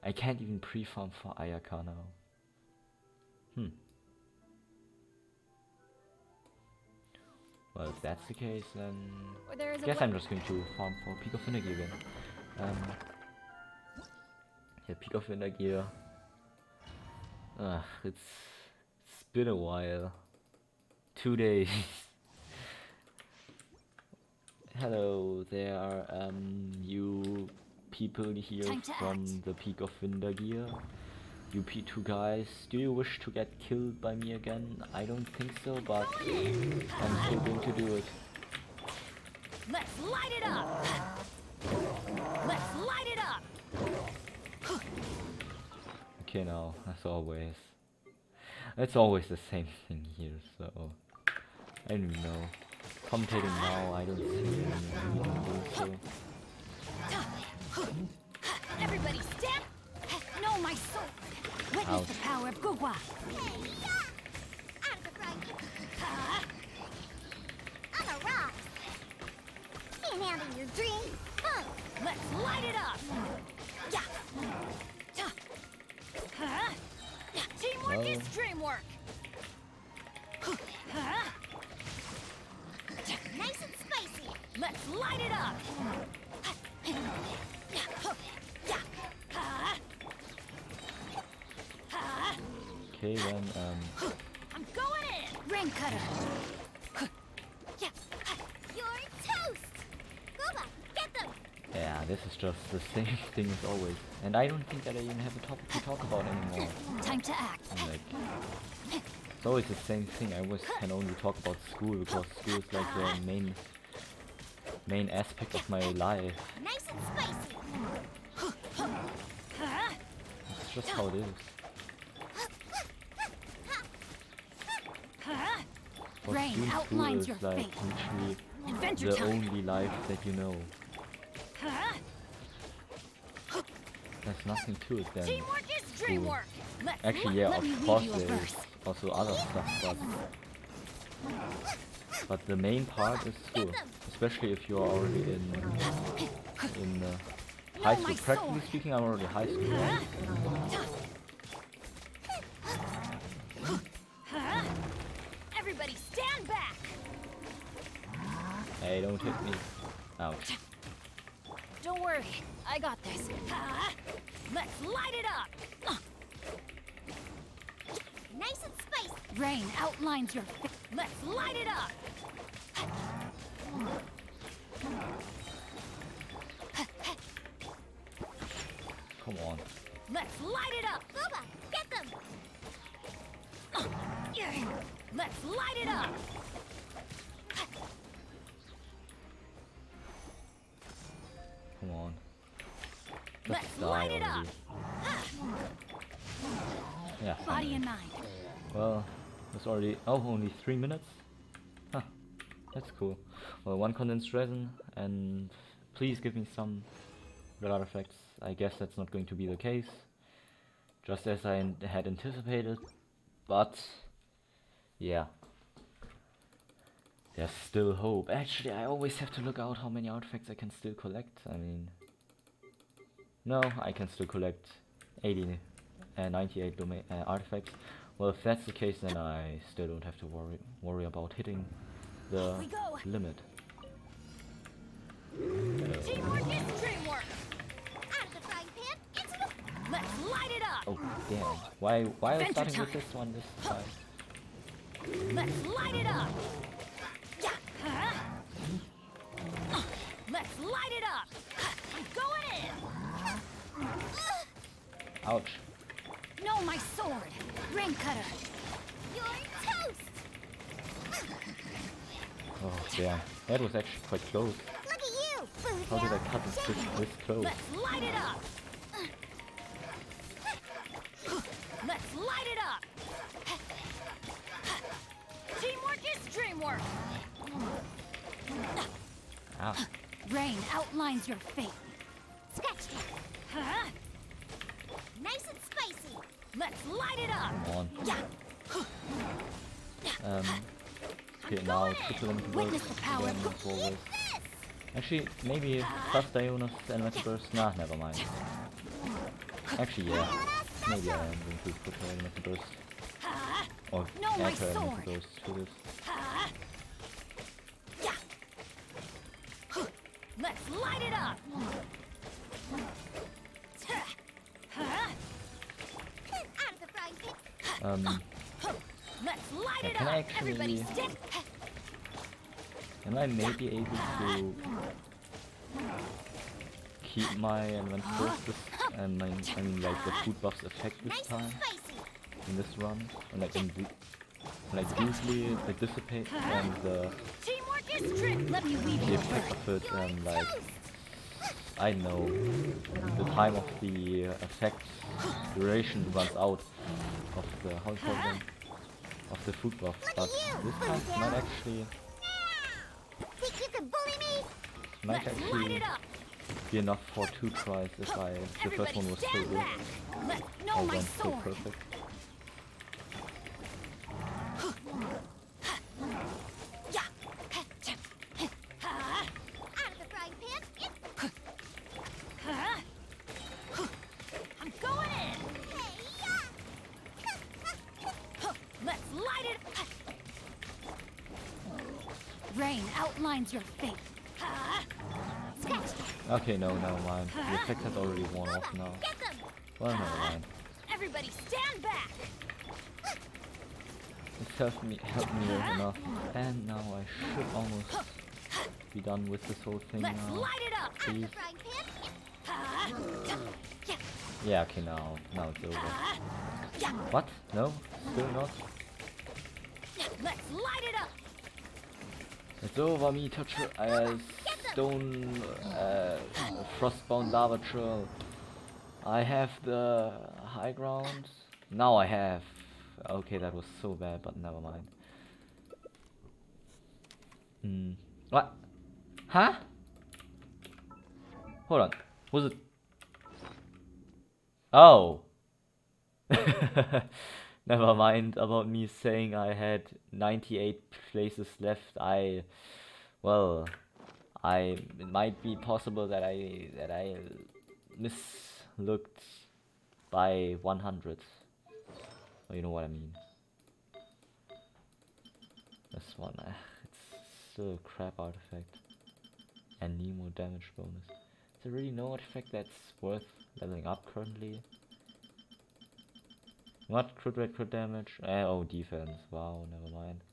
I can't even pre-farm for Ayaka now. Well, if that's the case, then Or there is a guess I'm just going to farm for Peak of Winter again. Yeah, Peak of Winter Gear. It's been a while. 2 days. Hello there, you people here Time to from act. the Peak of Winter Gear. You P2 guys, do you wish to get killed by me again? I don't think so, but I'm still going to do it. Let's light it up. Let's light it up. Okay, now, as always. It's always the same thing here, so I don't even know. Commentating now, I don't see any reason to do so. Everybody stand. No, my sword. Witness Ouch. the power of Gugwa. Hey, yeah! Out of the front. On a rock. Can't handle your dream. Huh. Let's light it up. Yeah. Teamwork Well. is dreamwork. Nice and spicy. Let's light it up. Okay, then, I'm going in. Rain cutter. Yeah. You're toast. Gooba, get them. yeah, this is just the same thing as always. And I don't think that I even have a topic to talk about anymore. Time to act. I'm like, it's always the same thing. I always can only talk about school because school is like the main aspect of my life. Nice and spicy. It's just how it is. For Rain student school outlines is your like fate. literally Adventure the time. only life that you know. There's nothing to it then. Teamwork is dreamwork. Let's Actually, yeah, let me of leave course you a there is verse. also other stuff, but the main part is school. Especially if you are already in high No, school. my Practically sword. speaking, I'm already high school. Everybody stand back. Hey, don't hit me. Ouch. Don't worry, I got this. Let's light it up. Nice and spicy. Rain outlines your face. Let's light it up. Come on. Let's light it up. Gooba, get them. Let's light it up. Come on. Let's Just die light it up. already. Yeah. Body finally. and mind. Well, it's already only 3 minutes. Huh. That's cool. Well, one condensed resin, and please give me some red artifacts. I guess that's not going to be the case, just as I had anticipated. But yeah, there's still hope. Actually, I always have to look out how many artifacts I can still collect. I mean, no, I can still collect 98 artifacts. Well, if that's the case, then I still don't have to worry about hitting the we go. limit. Teamwork is dreamwork. Out of the frying pan, into the... Let's light it up. Oh damn! Why are we Adventure starting with time. this one this time? Let's light it up. Let's light it up. I'm going in. Ouch! No, my sword. Rain cutter. You're toast. Oh damn! That was actually quite close. Look at you, food How did I hill. cut this close? Let's light it up. Let's light it up. Teamwork is dreamwork. Ah, Rain outlines your fate. Scratch me. Nice and spicy. Let's light it up. Come on. Yeah. Okay, now triple elemental Witness burst the power again, of as always. Actually, maybe plus Diona's elemental burst. Nah, never mind. Actually, yeah. Maybe I am going to put her elemental burst. Or No, add my her elemental sword. burst to this. Yeah. Let's light it up. Out of the frying pan. Let's light Yeah, it can up. I actually- Everybody stick. Am I maybe able to keep my elemental burst this, I mean like the food buff's effect this Nice and time spicy. in this run? And like usually it dissipates and the Teamwork is strict. Let me weave the you a effect web. of it like I know the time of the effect duration runs out of the how do you call them? Of the food buff, but this time it might actually Think you can bully me? might Let's light actually it up. be enough for 2 tries if the first Everybody one was so stand good back. Let know or my went so sword. perfect. Yeah. Out of the frying pan. I'm going in. Hey-ya! Let's light it. Rain outlines your fate. Scratch. Okay, no, never mind. The effect has already worn off now. Get them. Well, never mind. Everybody stand back. It's helped me enough. And now I should almost be done with this whole thing Let's now. light it up. Out of Please. the frying pan. Yeah, okay, now it's over. What? No? Still not? Let's light it up. It's over, me toucher as stone frostbound lava trail. I have the high ground. Now I have. Okay, that was so bad, but never mind. What? Huh? Hold on. Was it? Oh. Never mind about me saying I had 98 places left. Well, it might be possible that I mislooked by 100. Well, you know what I mean. This one, it's still a crap artifact. And Nemo damage bonus. Is there really no artifact that's worth leveling up currently? What? Crit rate, crit damage? Oh, defense. Wow, never mind.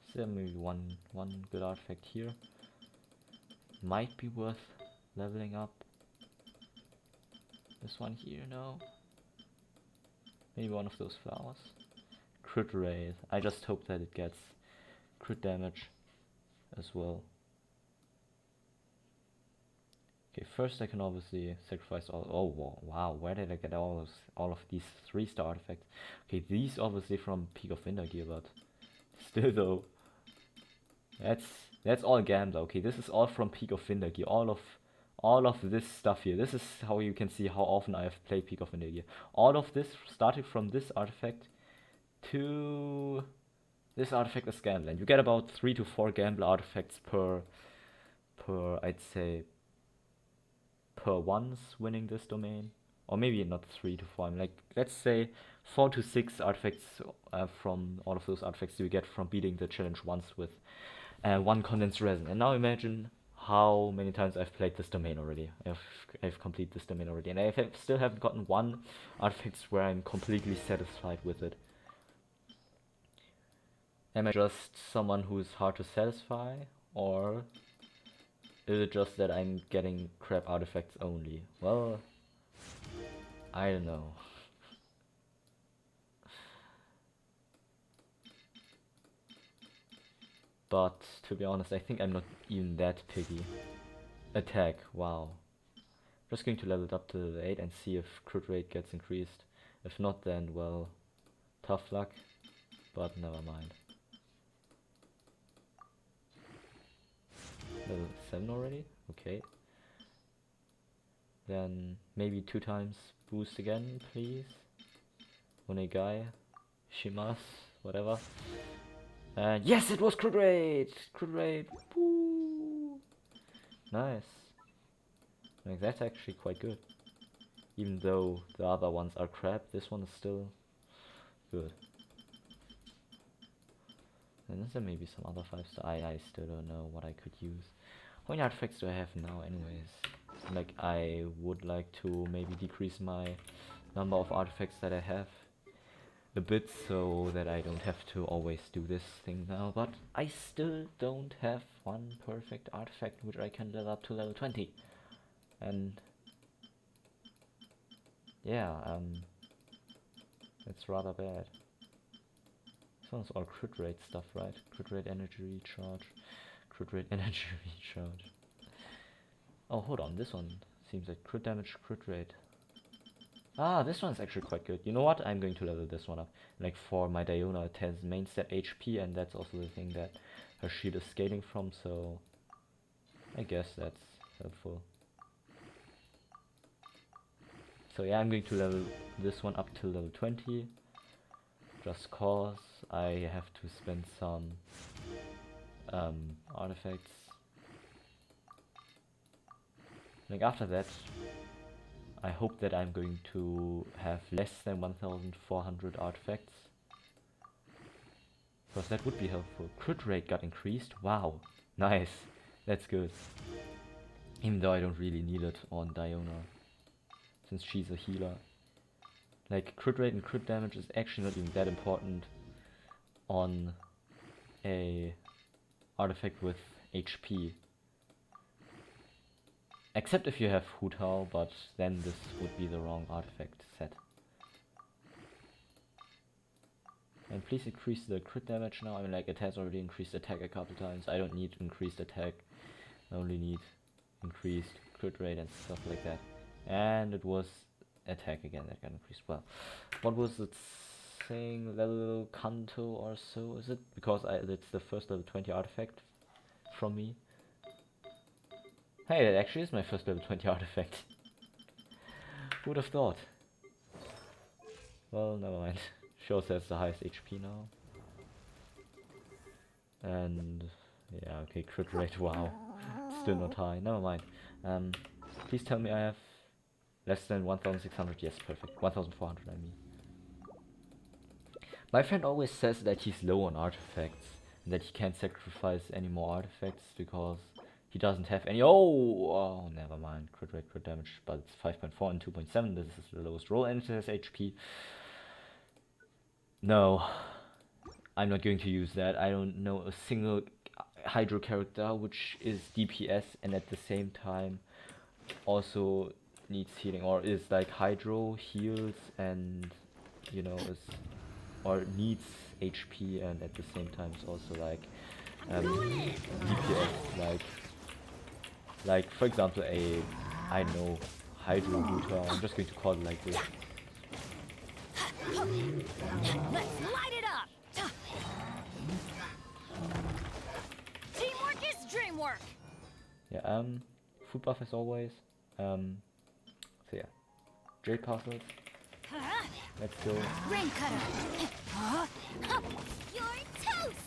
Is there maybe one good artifact here? Might be worth leveling up. This one here, no? Maybe one of those flowers. Crit rate. I just hope that it gets crit damage as well. Okay, first I can obviously sacrifice all. Oh wow, where did I get all of these 3-star artifacts? Okay, these obviously from Peak of Wintergear, but still though, that's all Gambler. Okay, this is all from Peak of Wintergear. All of this stuff here. This is how you can see how often I have played Peak of Wintergear. All of this started from this artifact to this artifact is Gambler. And you get about 3 to 4 Gambler artifacts per I'd say per once winning this domain, or maybe not 3 to 4. I mean, like let's say 4 to 6 artifacts from all of those artifacts you get from beating the challenge once with 1 condensed resin. And now imagine how many times I've played this domain already. I've completed this domain already, and I still haven't gotten 1 artifact where I'm completely satisfied with it. Am I just someone who is hard to satisfy, or is it just that I'm getting crap artifacts only? Well, I don't know. But to be honest, I think I'm not even that picky. Attack, wow. Just going to level it up to 8 and see if crit rate gets increased. If not, then well, tough luck, but never mind. Level 7 already? Okay. Then maybe 2 times boost again, please. Onegai, Shimas, whatever. And yes, it was crit rate! Crit rate! Woo! Nice. Like, that's actually quite good. Even though the other ones are crap, this one is still good. And is there maybe some other 5-star? I still don't know what I could use. How many artifacts do I have now anyways? Like, I would like to maybe decrease my number of artifacts that I have a bit, so that I don't have to always do this thing now, but I still don't have one perfect artifact which I can level up to level 20. And yeah, it's rather bad. This one's all crit rate stuff, right? Crit rate energy recharge, crit rate energy recharge. Oh, hold on, this one seems like crit damage, crit rate. Ah, this one's actually quite good. You know what? I'm going to level this one up. Like, for my Diona, it has main stat HP, and that's also the thing that her shield is scaling from, so I guess that's helpful. So yeah, I'm going to level this one up till level 20. Just cause I have to spend some artifacts. Like, after that, I hope that I'm going to have less than 1,400 artifacts. Because that would be helpful. Crit rate got increased. Wow. Nice. That's good. Even though I don't really need it on Diona, since she's a healer. Like, crit rate and crit damage is actually not even that important on a artifact with HP. Except if you have Hu Tao, but then this would be the wrong artifact set. And please increase the crit damage now. I mean, like, it has already increased attack a couple times. I don't need increased attack. I only need increased crit rate and stuff like that. And it was attack again that got increased. Well, what was it saying? Level Kanto or so, is it? Because it's the first level 20 artifact from me. Hey, that actually is my first level 20 artifact. Who would have thought? Well, never mind. Shows that's the highest HP now. And yeah, okay, crit rate, wow. Still not high, never mind. Please tell me I have less than 1,600, yes, perfect. 1,400, I mean. My friend always says that he's low on artifacts, and that he can't sacrifice any more artifacts because he doesn't have any. Oh, never mind. Crit rate, crit damage, but it's 5.4 and 2.7. This is the lowest roll, and it has HP. No, I'm not going to use that. I don't know a single Hydro character which is DPS and at the same time also needs healing, or is like Hydro, heals, and you know, is or needs HP and at the same time is also like DPS, like for example I don't know, Hydro Router. I'm just going to call it like this. Let's light it up. Teamwork is dreamwork. Yeah, food buff as always. So yeah, Jade parcels. Let's go. Rain cutter. You're toast!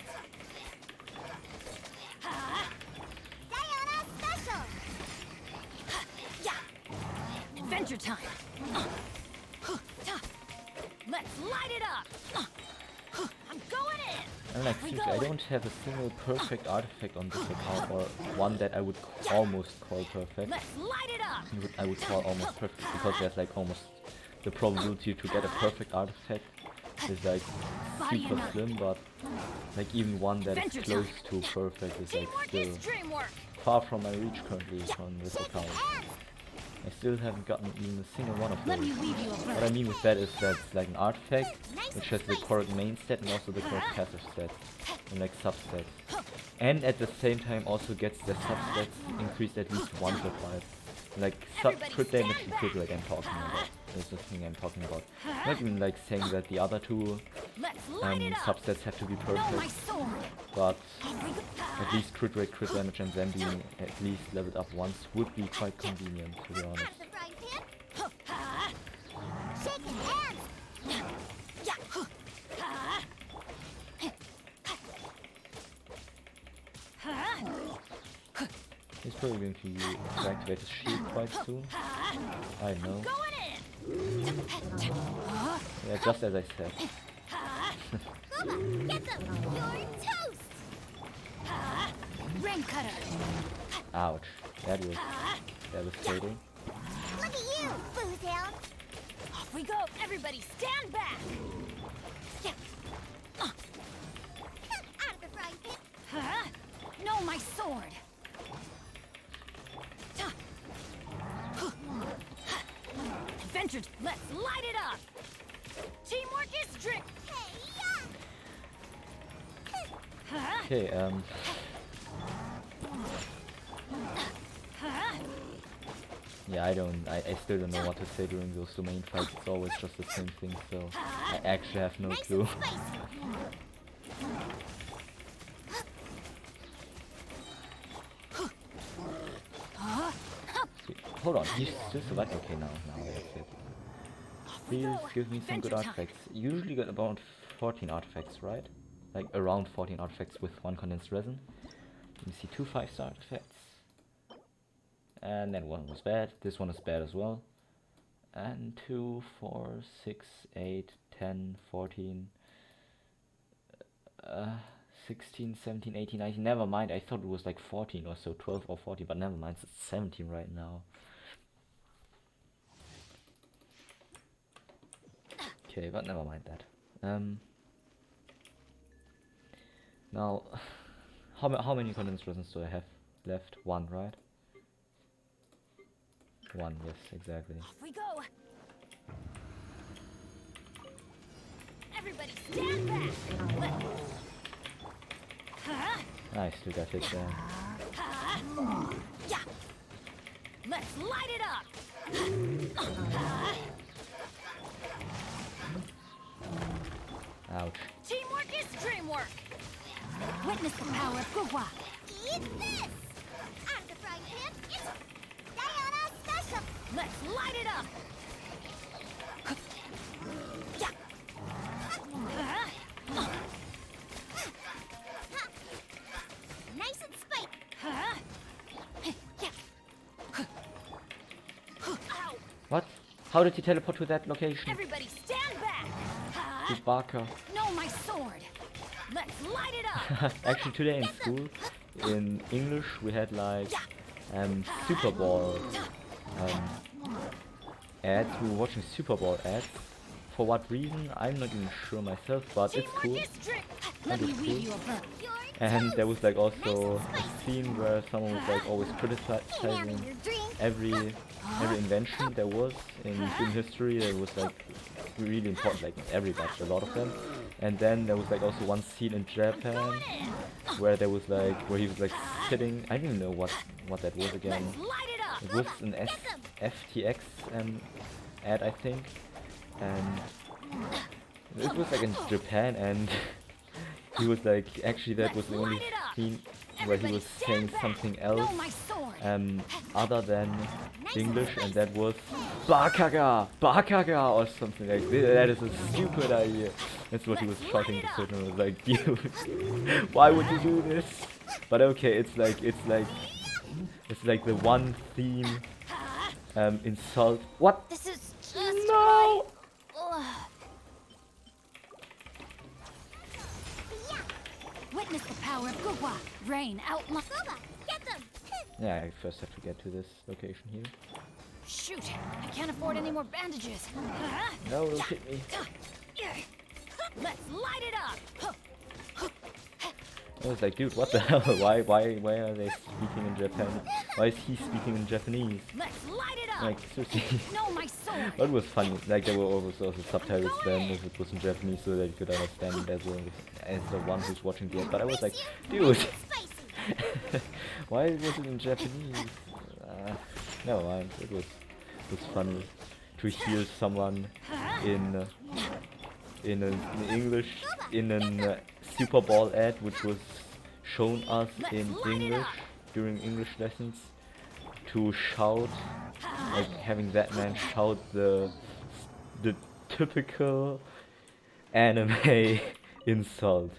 Diana special! Yeah. Adventure time. Let's light it up. I'm going in. And like seriously, I don't have a single perfect artifact on this account, or one that I would almost call perfect. Let's light it up. I would call almost perfect because there's like almost the probability to get a perfect artifact is like super slim, but like even one that is close to perfect is like still far from my reach currently on this account. I still haven't gotten even a single one of those. What I mean with that is that it's like an artifact which has the correct main stat and also the correct passive stat and like substats, and at the same time also gets the substats increased at least once or twice. Like crit damage and crit rate I'm talking about. That's the thing I'm talking about. Not even like saying that the other two substats have to be perfect, but at least crit rate, crit damage, and them being at least leveled up once would be quite convenient, to be honest. shaking hands. He's probably going to activate his shield quite soon. I know. Yeah, just as I said. Bubba, get them! You're toast! Rain cutter. Ouch. That was devastating. Look at you, Boozhound! Off we go. Everybody stand back. Out of the frying pan! Huh? No, my sword. Adventures, let's light it up. Teamwork is strict. Huh? Okay, Huh? yeah, I still don't know what to say during those domain fights. It's always just the same thing, so I actually have no Nice clue. and spicy. Hold on, he's still surviving. Okay, now that's it. Please give me some good Adventure time. artifacts. You usually get about 14 artifacts, right? Like around 14 artifacts with 1 condensed resin. Let me see, 2 5-star artifacts. And then 1 was bad. This one is bad as well. And 2, 4, 6, 8, 10, 14, 16, 17, 18, 19. Never mind, I thought it was like 14 or so, 12 or 14, but never mind, it's 17 right now. Okay, but never mind that. Now, how many condensed resins do I have left? 1, right? 1, yes, exactly. Off we go. Everybody stand back. Huh? I still got hit there. Yeah. Let's light it up. Ouch. Teamwork is dreamwork. Witness the power of Gugwa. Eat this! Out of the frying pan, it's Diana Special! Let's light it up. Yeah. Nice and spicy! Huh? Yeah. Ow. What? How did he teleport to that location? Everybody stand back. You barker. No, my sword. Let's light it up. Actually, today in school, in English, we had like Super Bowl ads. We were watching Super Bowl ads. For what reason, I'm not even sure myself, but it's cool. Teamwork is strict. Let And me it's read cool. you a verse. You're And toast! there was like also a scene where someone was like always Handing criticizing your drink. every invention there was in human history. That was like really important, like everybody, a lot of them. And then there was like also one scene in Japan where there was like he was like sitting. I don't even know what that was again. Let's light it up. It was an FTX ad, I think, and it was like in Japan, and he was like, actually that was the only scene where he was saying something else No, my sword. other than English, and that was Bakaga, Bakaga, or something like this. That is a stupid idea. That's what he was shouting to certain. I was like, dude, why would you do this? But okay, it's like the one theme insult. What? This is just No! Ugh. Witness the power of Gugwa. Rain out my... Bubba, get them! Yeah, I first have to get to this location here. Shoot, I can't afford any more bandages. Huh? No, don't hit me. Let's light it up. I was like, dude, what the hell? Why are they speaking in Japan? Why is he speaking in Japanese? Let's light it up. Like, seriously. No, my sword. But it was funny. Like, there were always also subtitles then if it was in Japanese so that you could understand it as the one who's watching the ad. But I was like, dude, Spicy! why was it in Japanese? Never mind. It was funny to hear someone in an English in a Super Bowl ad, which was shown us in English during English lessons, to shout, like having that man shout the the typical anime insult.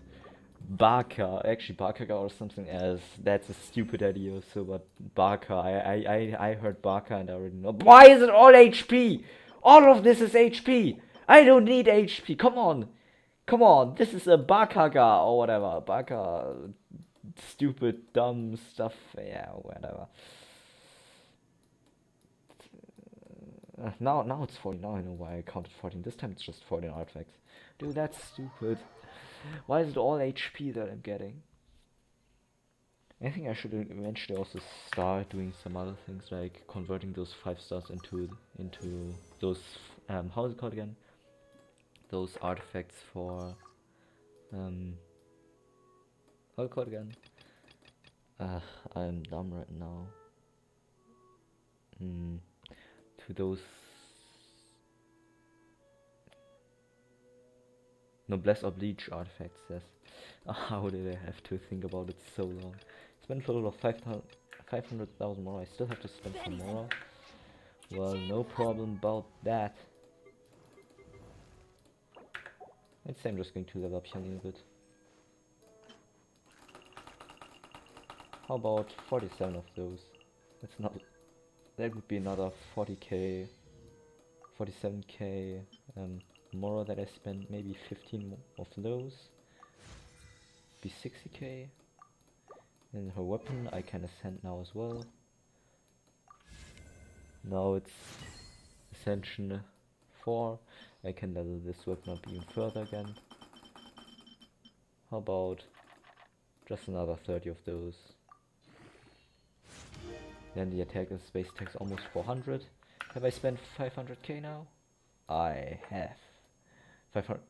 Baka, actually Bakaga or something else. That's a stupid idea. So, but Baka, I heard Baka and I already know. Why is it all HP? All of this is HP. I don't need HP. Come on, come on. This is a Bakaga or whatever. Baka, stupid, dumb stuff. Yeah, whatever. Now it's 14. Now I know why I counted 14. This time it's just 14 artifacts. Dude, that's stupid. Why is it all HP that I'm getting? I think I should eventually also start doing some other things, like converting those 5 stars into those how's it called again? Those artifacts for how's it called again? I'm dumb right now. To those noblesse oblige artifacts, yes. How did I have to think about it so long? Spent a total of 500,000 more. I still have to spend some more. Well, no problem about that. I'd say I'm just going to level up here a little bit. How about 47 of those? That's not. That would be another 40k, 47k more that I spent. Maybe 15 of those. Be 60k. And her weapon I can ascend now as well. Now it's Ascension 4. I can level this weapon up even further again. How about just another 30 of those? Then the attack and space attack's almost 400. Have I spent 500k now? I have. 500.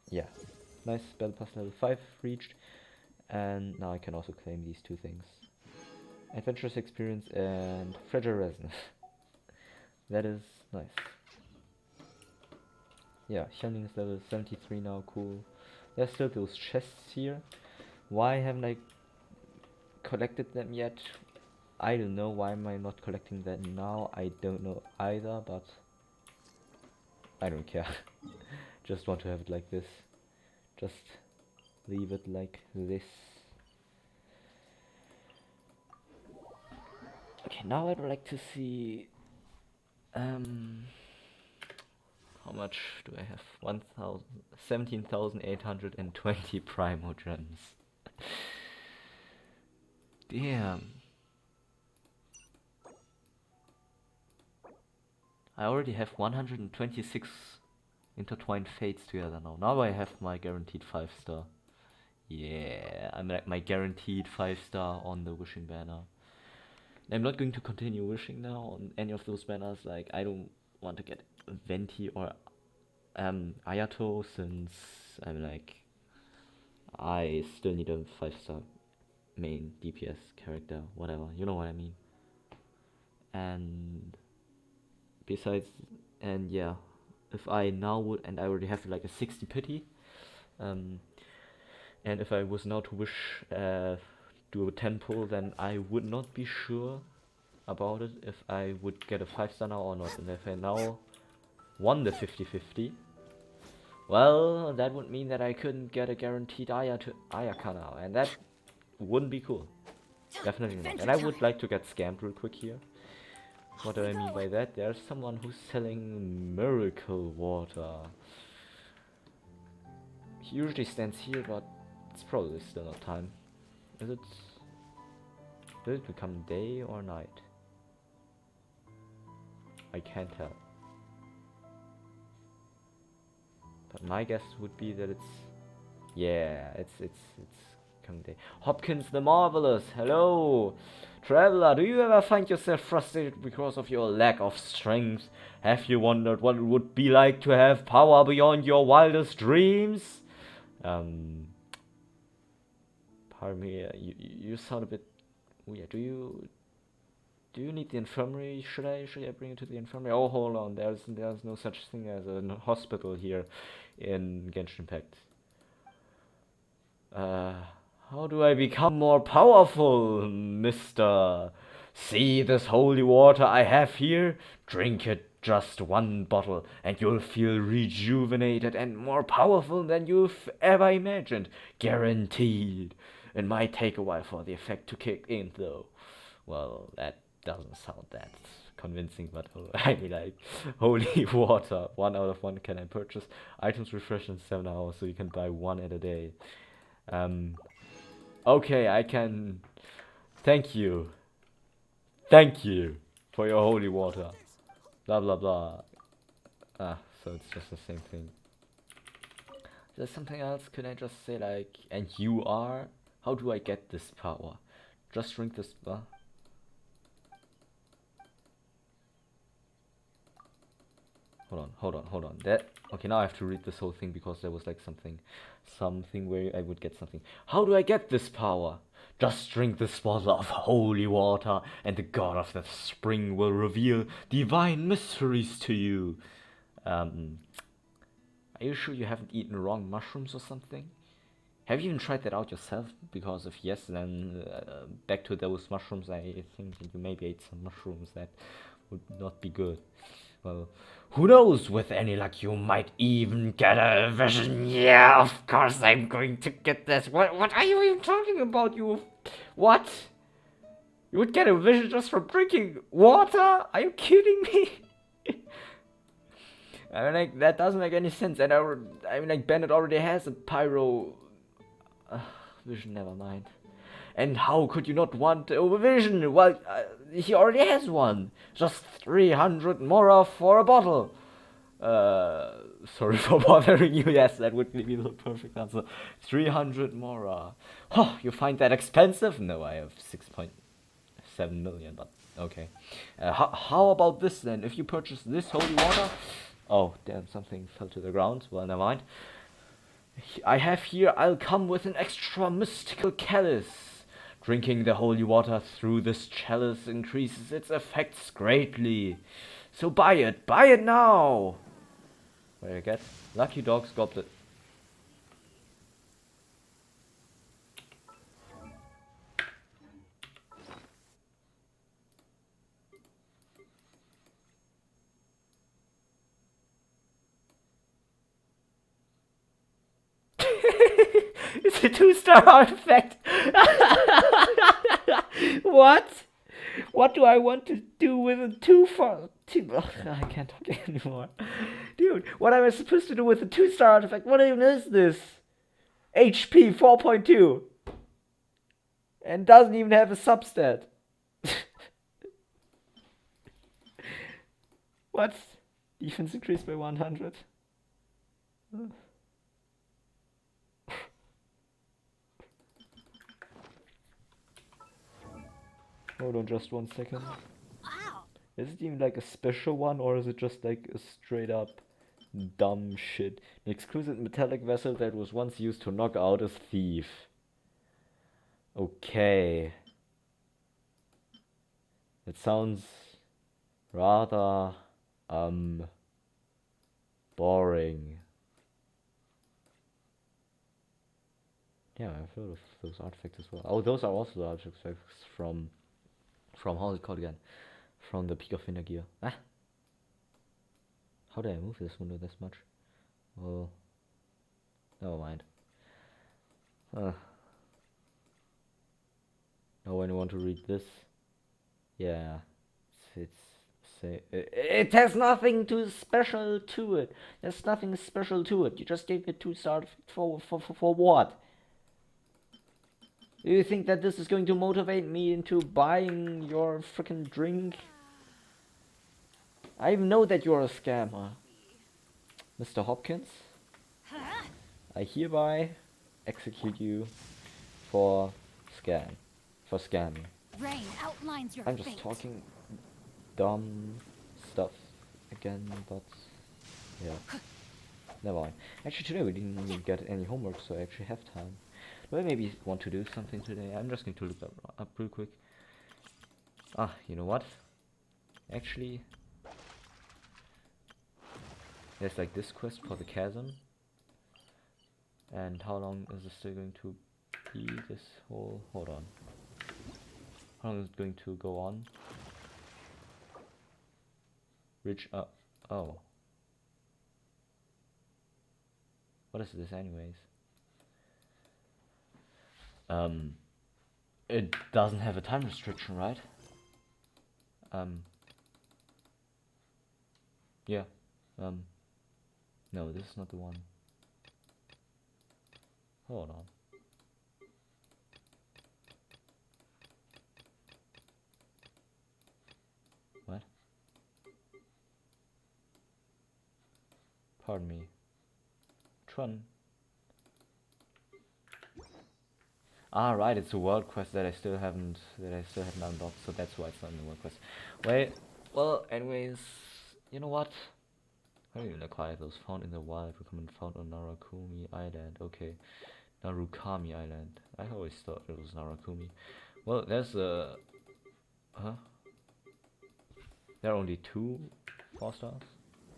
Yeah. Nice. Battle Pass level 5 reached. And now I can also claim these two things. Adventurous experience and fragile resin. That is nice. Yeah, Xiangling is level 73 now, cool. There's still those chests here. Why haven't I collected them yet? I don't know. Why am I not collecting that now? I don't know either, but I don't care. Just want to have it like this. Just leave it like this. Okay, now I'd like to see how much do I have? 17,820 Primo Gems. Damn. I already have 126 intertwined fates together now. Now I have my guaranteed 5-star. Yeah, I'm like my guaranteed 5-star on the wishing banner. I'm not going to continue wishing now on any of those banners. Like, I don't want to get Venti or Ayato, since I'm like, I still need a 5-star main DPS character, whatever, you know what I mean. And besides, and yeah, if I now would, and I already have like a 60 pity, and if I was now to wish do a 10 pull, then I would not be sure about it if I would get a 5-star now or not. And if I now won the 50-50, well, that would mean that I couldn't get a guaranteed Ayaka now, and that wouldn't be cool. Definitely not. And I would like to get scammed real quick here. What do I mean by that? There's someone who's selling miracle water. He usually stands here, but it's probably still not time. Is it? Will it become day or night? I can't tell. But my guess would be that it's, yeah, it's coming day. Hopkins the Marvelous, hello! Traveler, do you ever find yourself frustrated because of your lack of strength? Have you wondered what it would be like to have power beyond your wildest dreams? Pardon me, you sound a bit weird. Do you need the infirmary? Should I bring you to the infirmary? Oh, hold on. There's no such thing as a hospital here in Genshin Impact. How do I become more powerful, mister? See this holy water I have here? Drink it Just one bottle and you'll feel rejuvenated and more powerful than you've ever imagined. Guaranteed. It might take a while for the effect to kick in though. Well, that doesn't sound that convincing, but I mean, like, holy water. 1 out of 1 can I purchase. Items refresh in 7 hours, so you can buy 1 at a day. Okay, I can... Thank you. Thank you for your holy water. Blah blah blah. Ah, so it's just the same thing. Is there something else? Could I just say like, and you are? How do I get this power? Just drink this. Hold on. That okay? Now I have to read this whole thing because there was like something where I would get something. How do I get this power? Just drink this bottle of holy water, and the god of the spring will reveal divine mysteries to you. Are you sure you haven't eaten wrong mushrooms or something? Have you even tried that out yourself? Because if yes, then back to those mushrooms. I think that you maybe ate some mushrooms that would not be good. Well, who knows? With any luck, you might even get a vision. Yeah, of course I'm going to get this. What are you even talking about? What? You would get a vision just from drinking water? Are you kidding me? I mean, like, that doesn't make any sense. And I mean, like, Bennett already has a pyro vision. Never mind. And how could you not want a vision? Well, he already has one. Just 300 mora for a bottle. Sorry for bothering you. Yes, that would be the perfect answer. 300 mora. Oh, you find that expensive? No, I have 6.7 million, but okay. How about this then? If you purchase this holy water... Oh, damn, something fell to the ground. Well, never mind. I have here, I'll come with an extra mystical chalice. Drinking the holy water through this chalice increases its effects greatly. So buy it now! What did I get? Lucky Dog's Goblet. It's a 2-star artifact! What? What do I want to do with a 2-star? I can't talk anymore. Dude, what am I supposed to do with a 2-star artifact? What even is this? HP 4.2. And doesn't even have a substat. What? Defense increased by 100. Hold on just 1 second. Wow. Is it even like a special one, or is it just like a straight up dumb shit? An exquisite metallic vessel that was once used to knock out a thief. Okay. It sounds rather boring. Yeah, I've heard of those artifacts as well. Oh, those are also the artifacts from how's it called again? From the Peak of Winter Gear. Ah! How did I move this window this much? Oh, never mind. Now when you want to read this, yeah, it has nothing too special to it. There's nothing special to it. You just gave it 2 stars for what? Do you think that this is going to motivate me into buying your freaking drink? I even know that you're a scammer. Mr. Hopkins, I hereby execute you for scamming. Rain outlines your I'm just fate. talking dumb stuff again, but yeah. Never mind. Actually today we didn't even get any homework, so I actually have time. Do I maybe want to do something today? I'm just going to look that up real quick. Ah, you know what? Actually, there's like this quest for the chasm. And how long is it still going to be, this whole... Hold on. How long is it going to go on? Reach up. Oh. What is this anyways? It doesn't have a time restriction, right? Yeah. No, this is not the one. Hold on. What? Pardon me. Tron. Ah, right, it's a world quest that I still haven't unlocked, so that's why it's not in the world quest. Wait, well, anyways, you know what? I don't even acquire those found in the wild, recommend found on Narakumi Island. Okay, Narukami Island. I always thought it was Narakumi. Well, there's a... Huh? There are only 2 4 stars?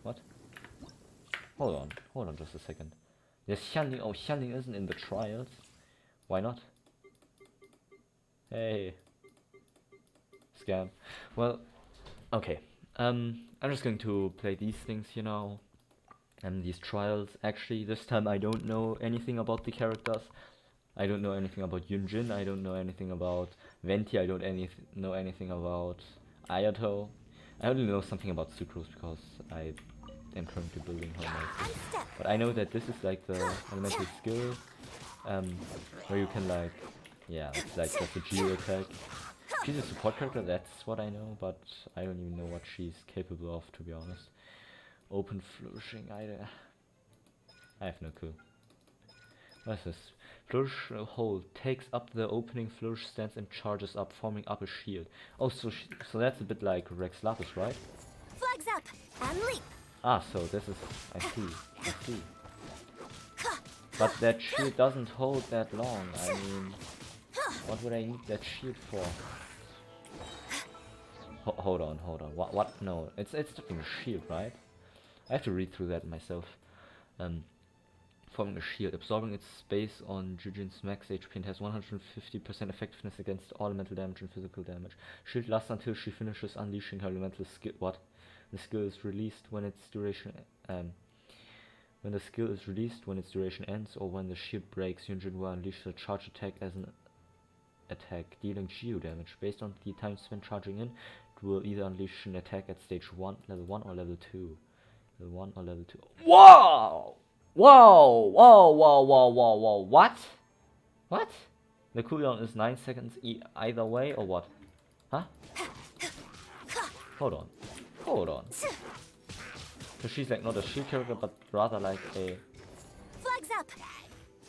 What? Hold on just a second. There's Xianling. Oh, Xianling isn't in the trials. Why not? Hey. Scam. Well, okay. I'm just going to play these things, you know. And these trials. Actually, this time I don't know anything about the characters. I don't know anything about Yunjin. I don't know anything about Venti. I don't know anything about Ayato. I only know something about Sucrose because I am currently building her myself. But I know that this is like the elemental skill, where you can like, yeah, it's like just a geo attack. She's a support character, that's what I know, but I don't even know what she's capable of, to be honest. Open flourishing, I have no clue. What is this? Flourish hold takes up the opening, flourish stands and charges up, forming up a shield. Oh, so that's a bit like Rex Lapis, right? Flags up and leap. Ah, so this is... I see. But that shield doesn't hold that long. I mean, what would I need that shield for? Hold on. What? No, it's not even a shield, right? I have to read through that myself. Forming a shield, absorbing its space on Jujin's max HP and has 150% effectiveness against all elemental damage and physical damage. Shield lasts until she finishes unleashing her elemental skill. What? The skill is released when its duration when the skill is released when its duration ends, or when the shield breaks, Yunjin will unleash the charge attack as an attack, dealing geo damage. Based on the time spent charging in, it will either unleash an attack at stage 1, level 1 or level 2. Level 1 or level 2. Wow! Whoa! What? The cooldown is 9 seconds either way, or what? Huh? Hold on. So she's like not a shield character, but rather like a... Flags up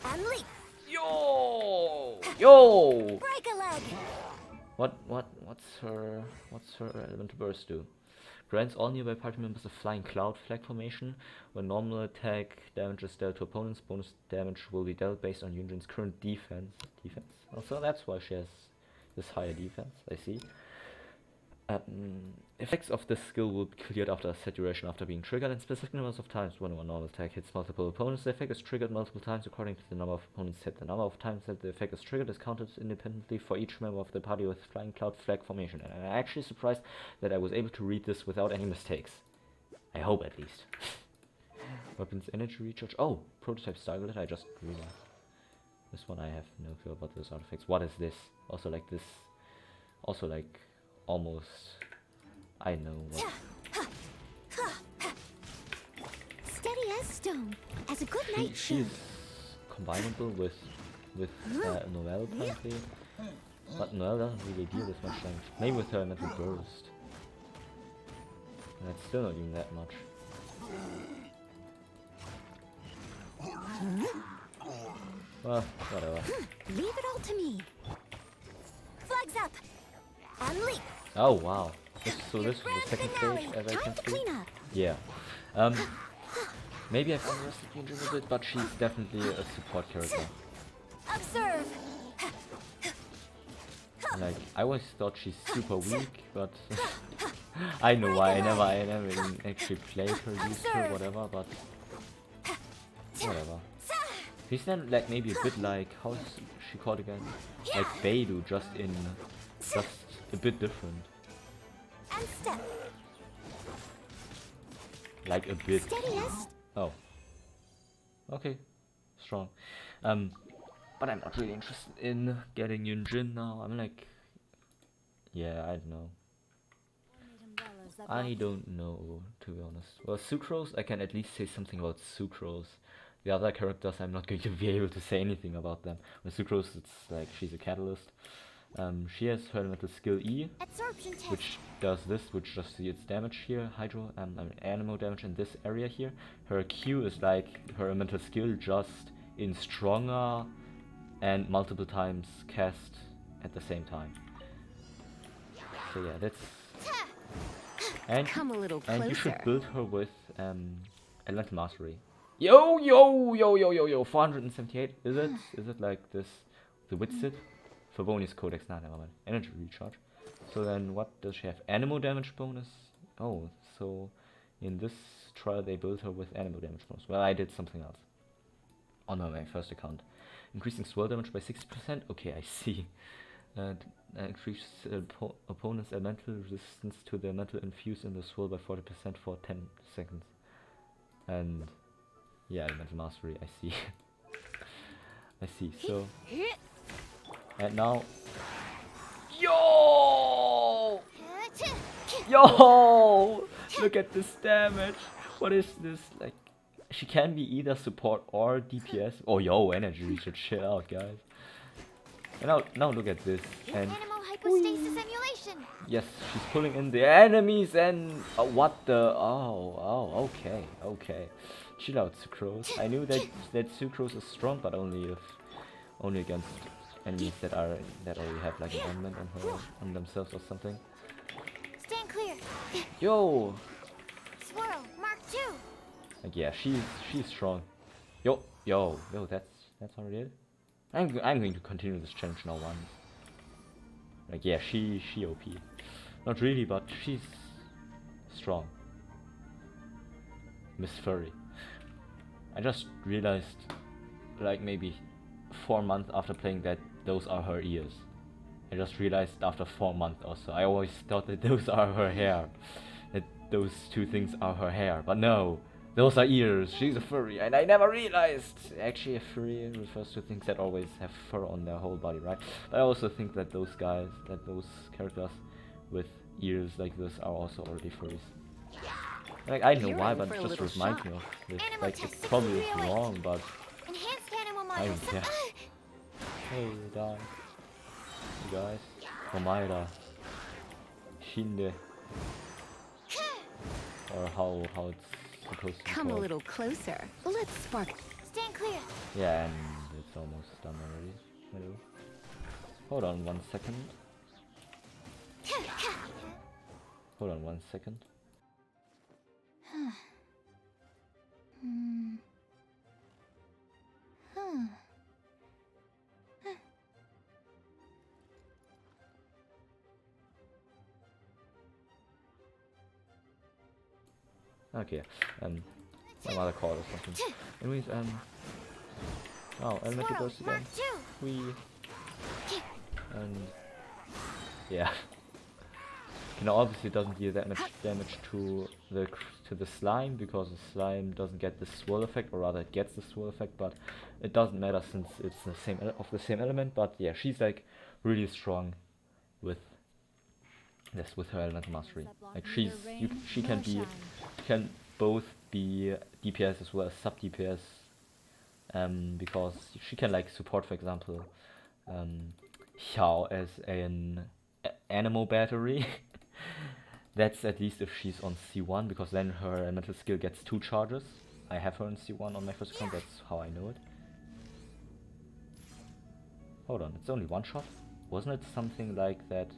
and leap. Yo! Break a leg. What's her elemental burst do? Grants all nearby party members a flying cloud flag formation. When normal attack damage is dealt to opponents, bonus damage will be dealt based on Yunjin's current defense. Also, that's why she has this higher defense, I see. Effects of this skill will be cleared after a set duration after being triggered in specific numbers of times. When a normal attack hits multiple opponents, the effect is triggered multiple times according to the number of opponents hit. The number of times that the effect is triggered is counted independently for each member of the party with flying cloud flag formation. And I'm actually surprised that I was able to read this without any mistakes. I hope, at least. Weapons energy recharge. Oh, prototype Stargate, I just realized. This one I have no clue about those artifacts. What is this? Also like this. Also like almost... I know what. Steady as stone, as a good night She's combinable with Noelle apparently, but Noelle doesn't really deal this much damage. Maybe with her elemental burst. That's still not even that much. Well, whatever. Leave it all to me. Flags up and leap. Oh wow. So this is the second stage, as I can see. Yeah. Maybe I've underestimated Yunjin a bit, but she's definitely a support character. Observe. Like, I always thought she's super weak, but I know why. I never even actually played her, used her, whatever, but whatever. She's then like maybe a bit like, how is she called again? Like Beidou, just a bit different. And step. like a bit. Steadiest. Oh. Okay. Strong. But I'm not really interested in getting Yunjin now. I'm like, yeah, I don't know. I don't know, to be honest. Well, Sucrose, I can at least say something about Sucrose. The other characters, I'm not going to be able to say anything about them. With Sucrose, it's like she's a catalyst. She has her elemental skill E, Absorption test. which does this, which just deals damage here, hydro, I mean, animal damage in this area here. Her Q is like her elemental skill, just in stronger and multiple times cast at the same time. So yeah, that's... Come a little And you should closer. build her with elemental mastery. Yo, yo, yo, yo, yo, yo, 478. Is it? Is it like this? The Witsit? Favonius Codex, nah, never mind. Energy recharge. So then what does she have? Animal damage bonus? Oh, so in this trial they built her with animal damage bonus. Well, I did something else. On my first account. Increasing swirl damage by 60%? Okay, I see. Increase opponent's elemental resistance to the elemental infused in the swirl by 40% for 10 seconds. And yeah, elemental mastery, I see. I see, so... And now... Yo! Yo! Look at this damage! What is this? Like, she can be either support or DPS. Oh, yo, energy, we should chill out, guys. And now look at this. And Animal hypostasis emulation. yes, she's pulling in the enemies and what the... Oh, okay. Chill out, Sucrose. I knew that Sucrose is strong, but only against enemies that already have like an element on themselves or something. Stand clear. Yo, Swirl. Mark 2. like yeah, she's strong. Yo, that's already it. I'm going to continue this challenge now once. Like yeah, she OP. Not really, but she's strong. Miss Furry. I just realized, like maybe 4 months after playing that, those are her ears. I just realized after 4 months or so. I always thought that those are her hair. That those two things are her hair, but no. Those are ears. She's a furry, and I never realized. Actually, a furry refers to things that always have fur on their whole body, right? But I also think that those characters with ears like this are also already furries. Like, I don't know You're why, in but for it a just little reminds shock. me of this. Animal Like, test it probably is 638. wrong, but Enhanced animal I module. don't care. Hey, die. You guys. Omaira. Shinde. Or how it's supposed to be Come a called. little closer. Let's spark. Stand clear. Yeah, and it's almost done already. Hello. Hold on 1 second. Hold on 1 second. Okay, some other call or something. Anyways, oh, elemental Swirl. burst Mark again. 2. We and yeah. You know, obviously it doesn't deal that much damage to the slime, because the slime doesn't get the swirl effect, or rather it gets the swirl effect, but it doesn't matter since it's the same element. But yeah, she's like really strong with her elemental mastery. Like she can both be DPS as well as sub DPS, because she can like support, for example, Xiao as an animal battery. That's at least if she's on C1, because then her elemental skill gets 2 charges. I have her on C1 on my first account, that's how I know it. Hold on, it's only 1 shot? Wasn't it something like that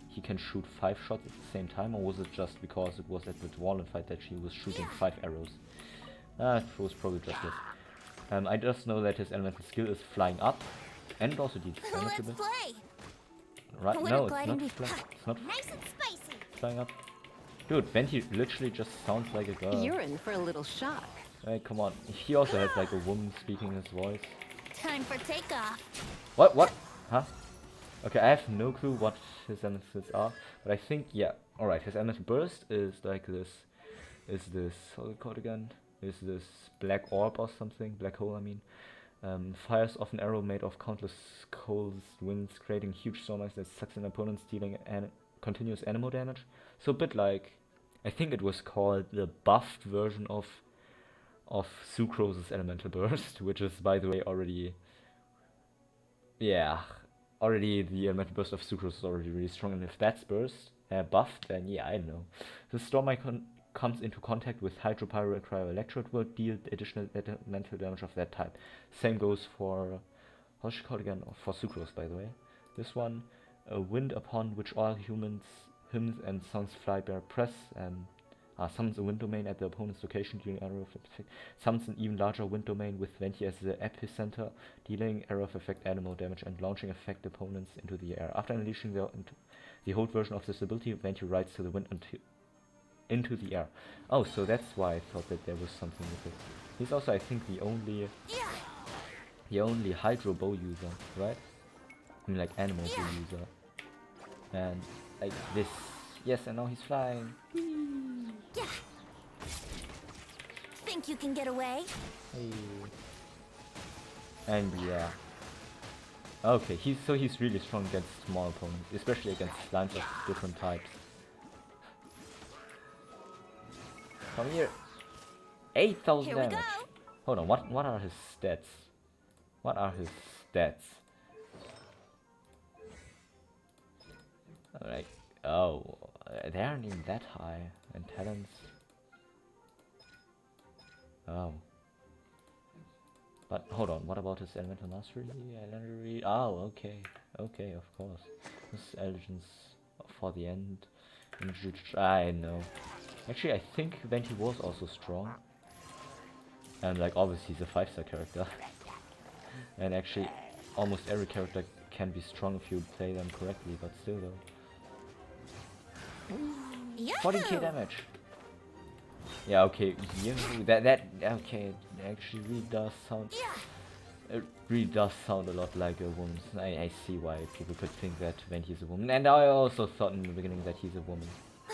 he can shoot 5 shots at the same time, or was it just because it was at the Dwarven fight that she was shooting 5 arrows? It was probably just this. I just know that his elemental skill is flying up, and it also deals damage Let's a bit. play. Right? We're No, it's gliding not with it's not Nice and spicy. flying up. Dude, Venti literally just sounds like a girl. You're in for a little shock. Hey, come on. He also has like a woman speaking his voice. Time for takeoff. What? Huh? Okay, I have no clue what his elementals are, but I think, yeah. Alright, his elemental burst is like this is this, what's it called again? Is this black orb or something? Black hole, I mean. Fires off an arrow made of countless coals, winds, creating huge storms that sucks in opponents, dealing continuous animal damage. So a bit like, I think it was called the buffed version of Sucrose's Elemental Burst, which is, by the way, already the Elemental Burst of Sucrose is already really strong, and if that's buffed, then yeah, I don't know. The storm icon comes into contact with Hydro, Pyro, and Cryo Electrode will deal additional elemental damage of that type. Same goes for, what's it called again? For Sucrose, by the way. This one, a wind upon which all hymns and songs fly bear press, and summons a wind domain at the opponent's location during arrow of effect. Summons an even larger wind domain with Venti as the epicenter, dealing arrow of effect animal damage and launching effect opponents into the air. After unleashing the hold version of this ability, Venti rides to the wind into the air. Oh, so that's why I thought that there was something with it. He's also, I think, the only Hydro Bow user, right? I mean, like animal bow user. And like this. Yes, and now he's flying. Yeah. Think you can get away? Hey. And yeah. Okay, he's really strong against small opponents, especially against slimes of different types. Come here. 8,000 damage. Hold on, what are his stats? What are his stats? Like, oh, they aren't even that high. And talents. Oh. But hold on, what about his elemental mastery? Legendary. Oh, okay. Okay, of course. His elegance for the end. I know. Actually, I think Venti was also strong. And like, obviously he's a 5-star character. And actually, almost every character can be strong if you play them correctly, but still though. 40k damage. Yeah, okay. That okay. It actually really does sound. It really does sound a lot like a woman. I see why people could think that Venti is a woman, and I also thought in the beginning that he's a woman.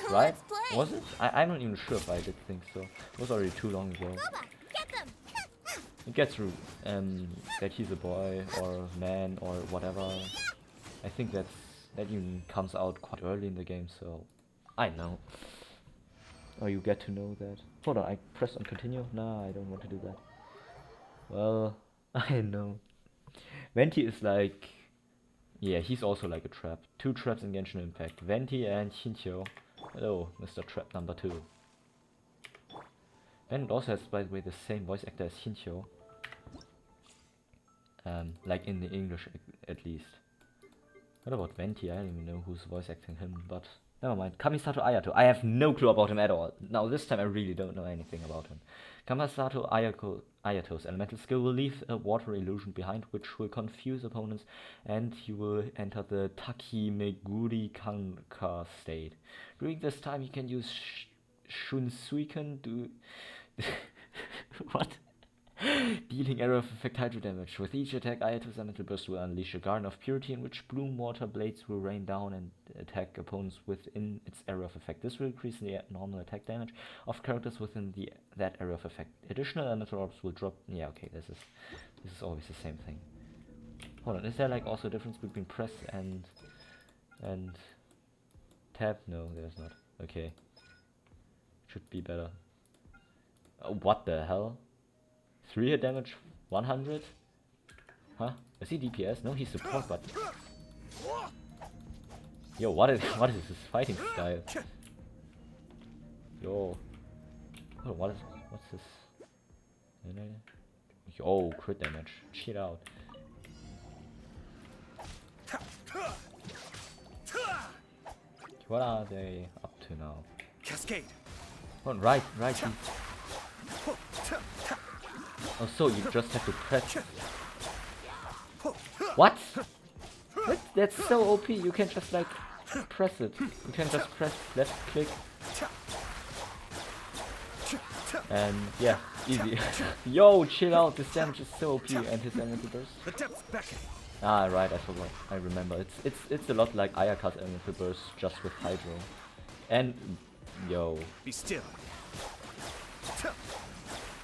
Right? Was it? I'm not even sure if I did think so. It was already too long ago. It gets through that he's a boy or man or whatever. I think that even comes out quite early in the game, so I know. Or you get to know that. Hold on, I press on continue? Nah, I don't want to do that. Well, I know. Venti is like, yeah, he's also like a trap. 2 traps in Genshin Impact. Venti and Hinchou. Hello, Mr. Trap number 2. And it also has, by the way, the same voice actor as Hinchou. Like in the English at least. What about Venti? I don't even know who's voice acting him, but never mind. Kamisato Ayato. I have no clue about him at all. Now this time I really don't know anything about him. Kamisato Ayato's elemental skill will leave a water illusion behind, which will confuse opponents, and he will enter the Takimeguri Kanka state. During this time, he can use Shunsuiken to what? Dealing arrow of effect hydro damage. With each attack, Ayato's elemental burst will unleash a garden of purity in which bloom water blades will rain down and attack opponents within its area of effect. This will increase the normal attack damage of characters within that area of effect. Additional elemental orbs will drop. Yeah, okay, this is always the same thing. Hold on, is there like also a difference between press and tab? No, there's not. Okay, should be better. What the hell? 3 hit damage, 100? Huh? Is he DPS? No, he's support, but... Yo, what is his fighting style? Yo. Oh, what's this? Yo, crit damage. Chill out. What are they up to now? Cascade. Oh, right. Oh, so you just have to press. What? That's so OP. You can just like press it. You can just press left click. And yeah, easy. Yo, chill out. This damage is so OP, and his elemental burst. Ah, right. I forgot. I remember. It's a lot like Ayaka's elemental burst, just with hydro. And yo. Be still.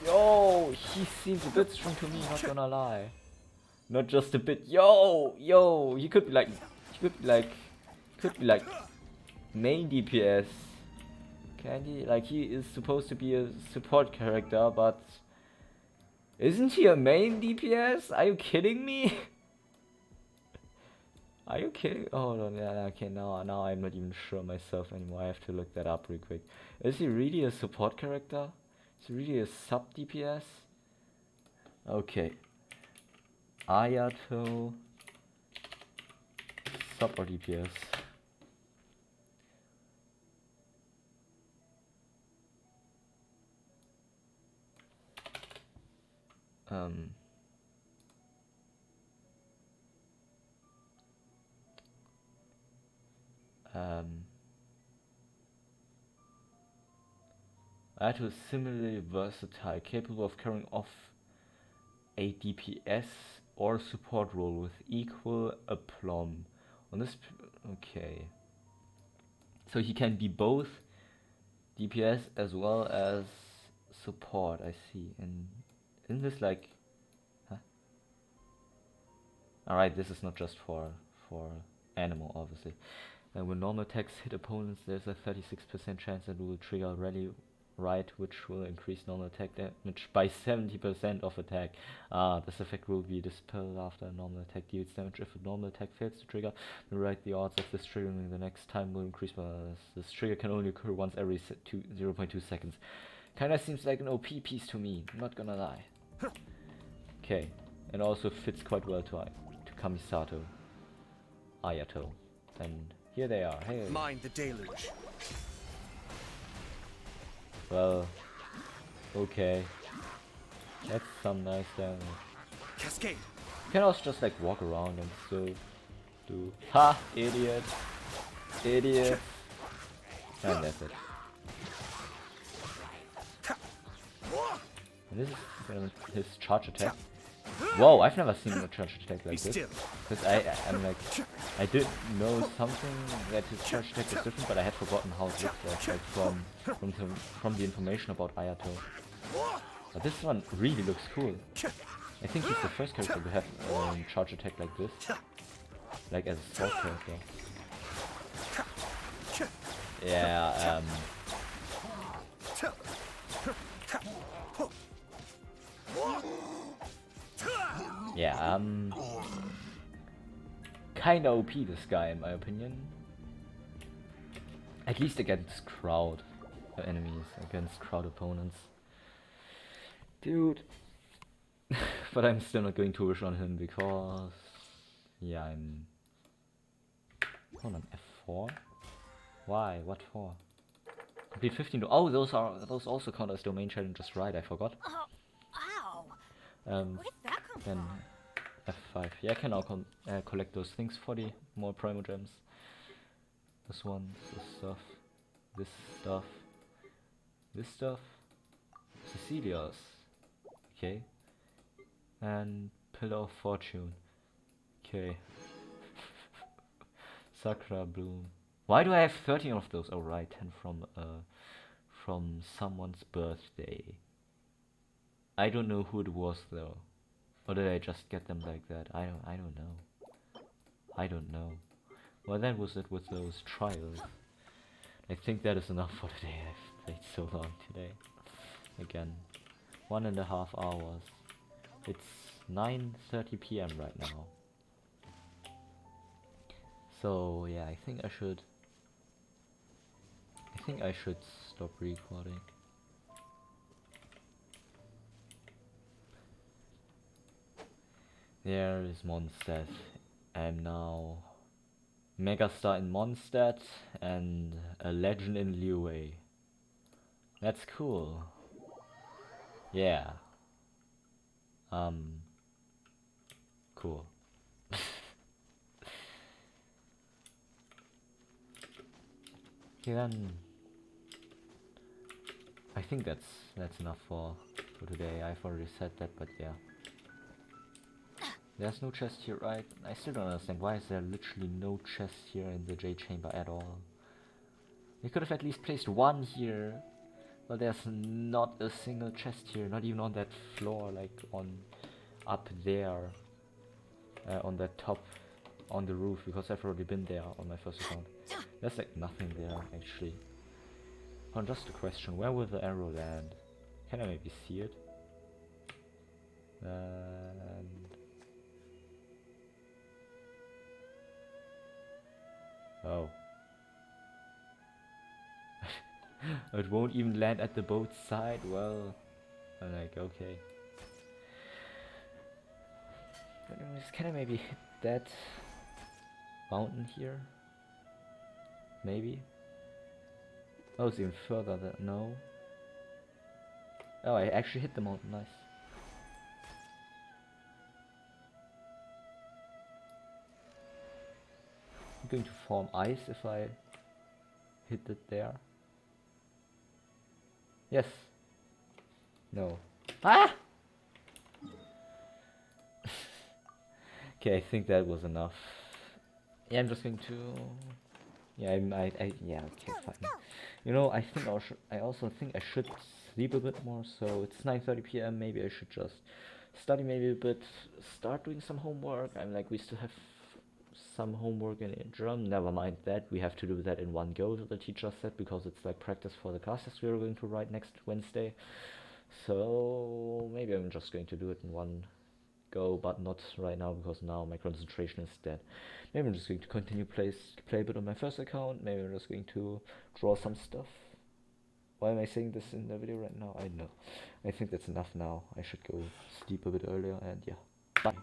Yo, he seems a bit strong to me, not gonna lie. Not just a bit. Yo, he could be like, main DPS. Can he? Like, he is supposed to be a support character, but isn't he a main DPS? Are you kidding me? Are you kidding? Oh no, yeah, okay, now I'm not even sure myself anymore. I have to look that up real quick. Is he really a support character? Is he really a sub DPS? Okay. Ayato sub or DPS. Ayato is similarly versatile, capable of carrying off a DPS or support role with equal aplomb. On this, okay. So he can be both DPS as well as support. I see. And isn't this like, huh? All right, this is not just for animal, obviously. And when normal attacks hit opponents, there's a 36% chance that it will trigger rally right, which will increase normal attack damage by 70% of attack. This effect will be dispelled after a normal attack deals damage. If a normal attack fails to trigger, then right, the odds of this triggering the next time will increase by this trigger can only occur once every 0.2 seconds. Kinda seems like an OP piece to me, not gonna lie. Okay, and also fits quite well to Kamisato, Ayato, and here they are. Hey. Mind the deluge. Well, okay. That's some nice damage. Cascade. You can also just like walk around and still do. Ha! Idiot! Idiot! And that's it. And this is his charge attack. Whoa, I've never seen a charge attack like this. Because I'm like, I did know something that his charge attack is different, but I had forgotten how it looks like from the information about Ayato. But this one really looks cool. I think he's the first character to have a charge attack like this. Like as a sword character. Yeah, yeah, kinda OP this guy in my opinion. At least against crowd enemies, against crowd opponents. Dude. But I'm still not going to wish on him because yeah, I'm hold on, F4? Why? What for? Complete 15. Oh, those also count as domain challenges, right? I forgot. Oh, ow. Where Where did that come Then from? F5. Yeah, I can now collect those things for the more primo gems. This one, this stuff, this stuff, this stuff, Cecilia's. Okay. And Pillar of Fortune. Okay. Sakura Bloom. Why do I have 13 of those? Oh right, 10 from someone's birthday. I don't know who it was though. Or did I just get them like that? I don't know. I don't know. Well, that was it with those trials. I think that is enough for today. I've played so long today. Again, 1.5 hours. It's 9:30 PM right now. So yeah, I think I should stop recording. There is Mondstadt. I'm now Megastar in Mondstadt and a legend in Liyue. That's cool. Yeah. Cool. Okay, then I think that's enough for today. I've already said that, but yeah. There's no chest here, right? I still don't understand why is there literally no chest here in the J chamber at all. They could have at least placed one here But there's not a single chest here, not even on that floor, like on up there, on that top, on the roof, because I've already been there on my first account. There's like nothing there actually. Oh, just a question, where will the arrow land? Can I maybe see it? Oh. It won't even land at the boat's side. Well, I'm like, okay. But anyways, can I maybe hit that mountain here? Maybe? Oh, it's even further than... no. Oh, I actually hit the mountain. Nice. I'm going to form ice if I hit it there. Yes. No. Ah! Okay, I think that was enough. Yeah, I'm just going to... yeah, yeah, okay, fine. You know, I also think I should sleep a bit more, so it's 9:30 p.m. Maybe I should just study maybe a bit, start doing some homework. I'm like, we still have some homework in German. Never mind that, we have to do that in one go, the teacher said, because it's like practice for the classes we are going to write next Wednesday. So maybe I'm just going to do it in one go, but not right now, because now my concentration is dead. Maybe I'm just going to continue play a bit on my first account. Maybe I'm just going to draw some stuff. Why am I saying this in the video right now? I don't know. I think that's enough now. I should go sleep a bit earlier, and yeah, bye.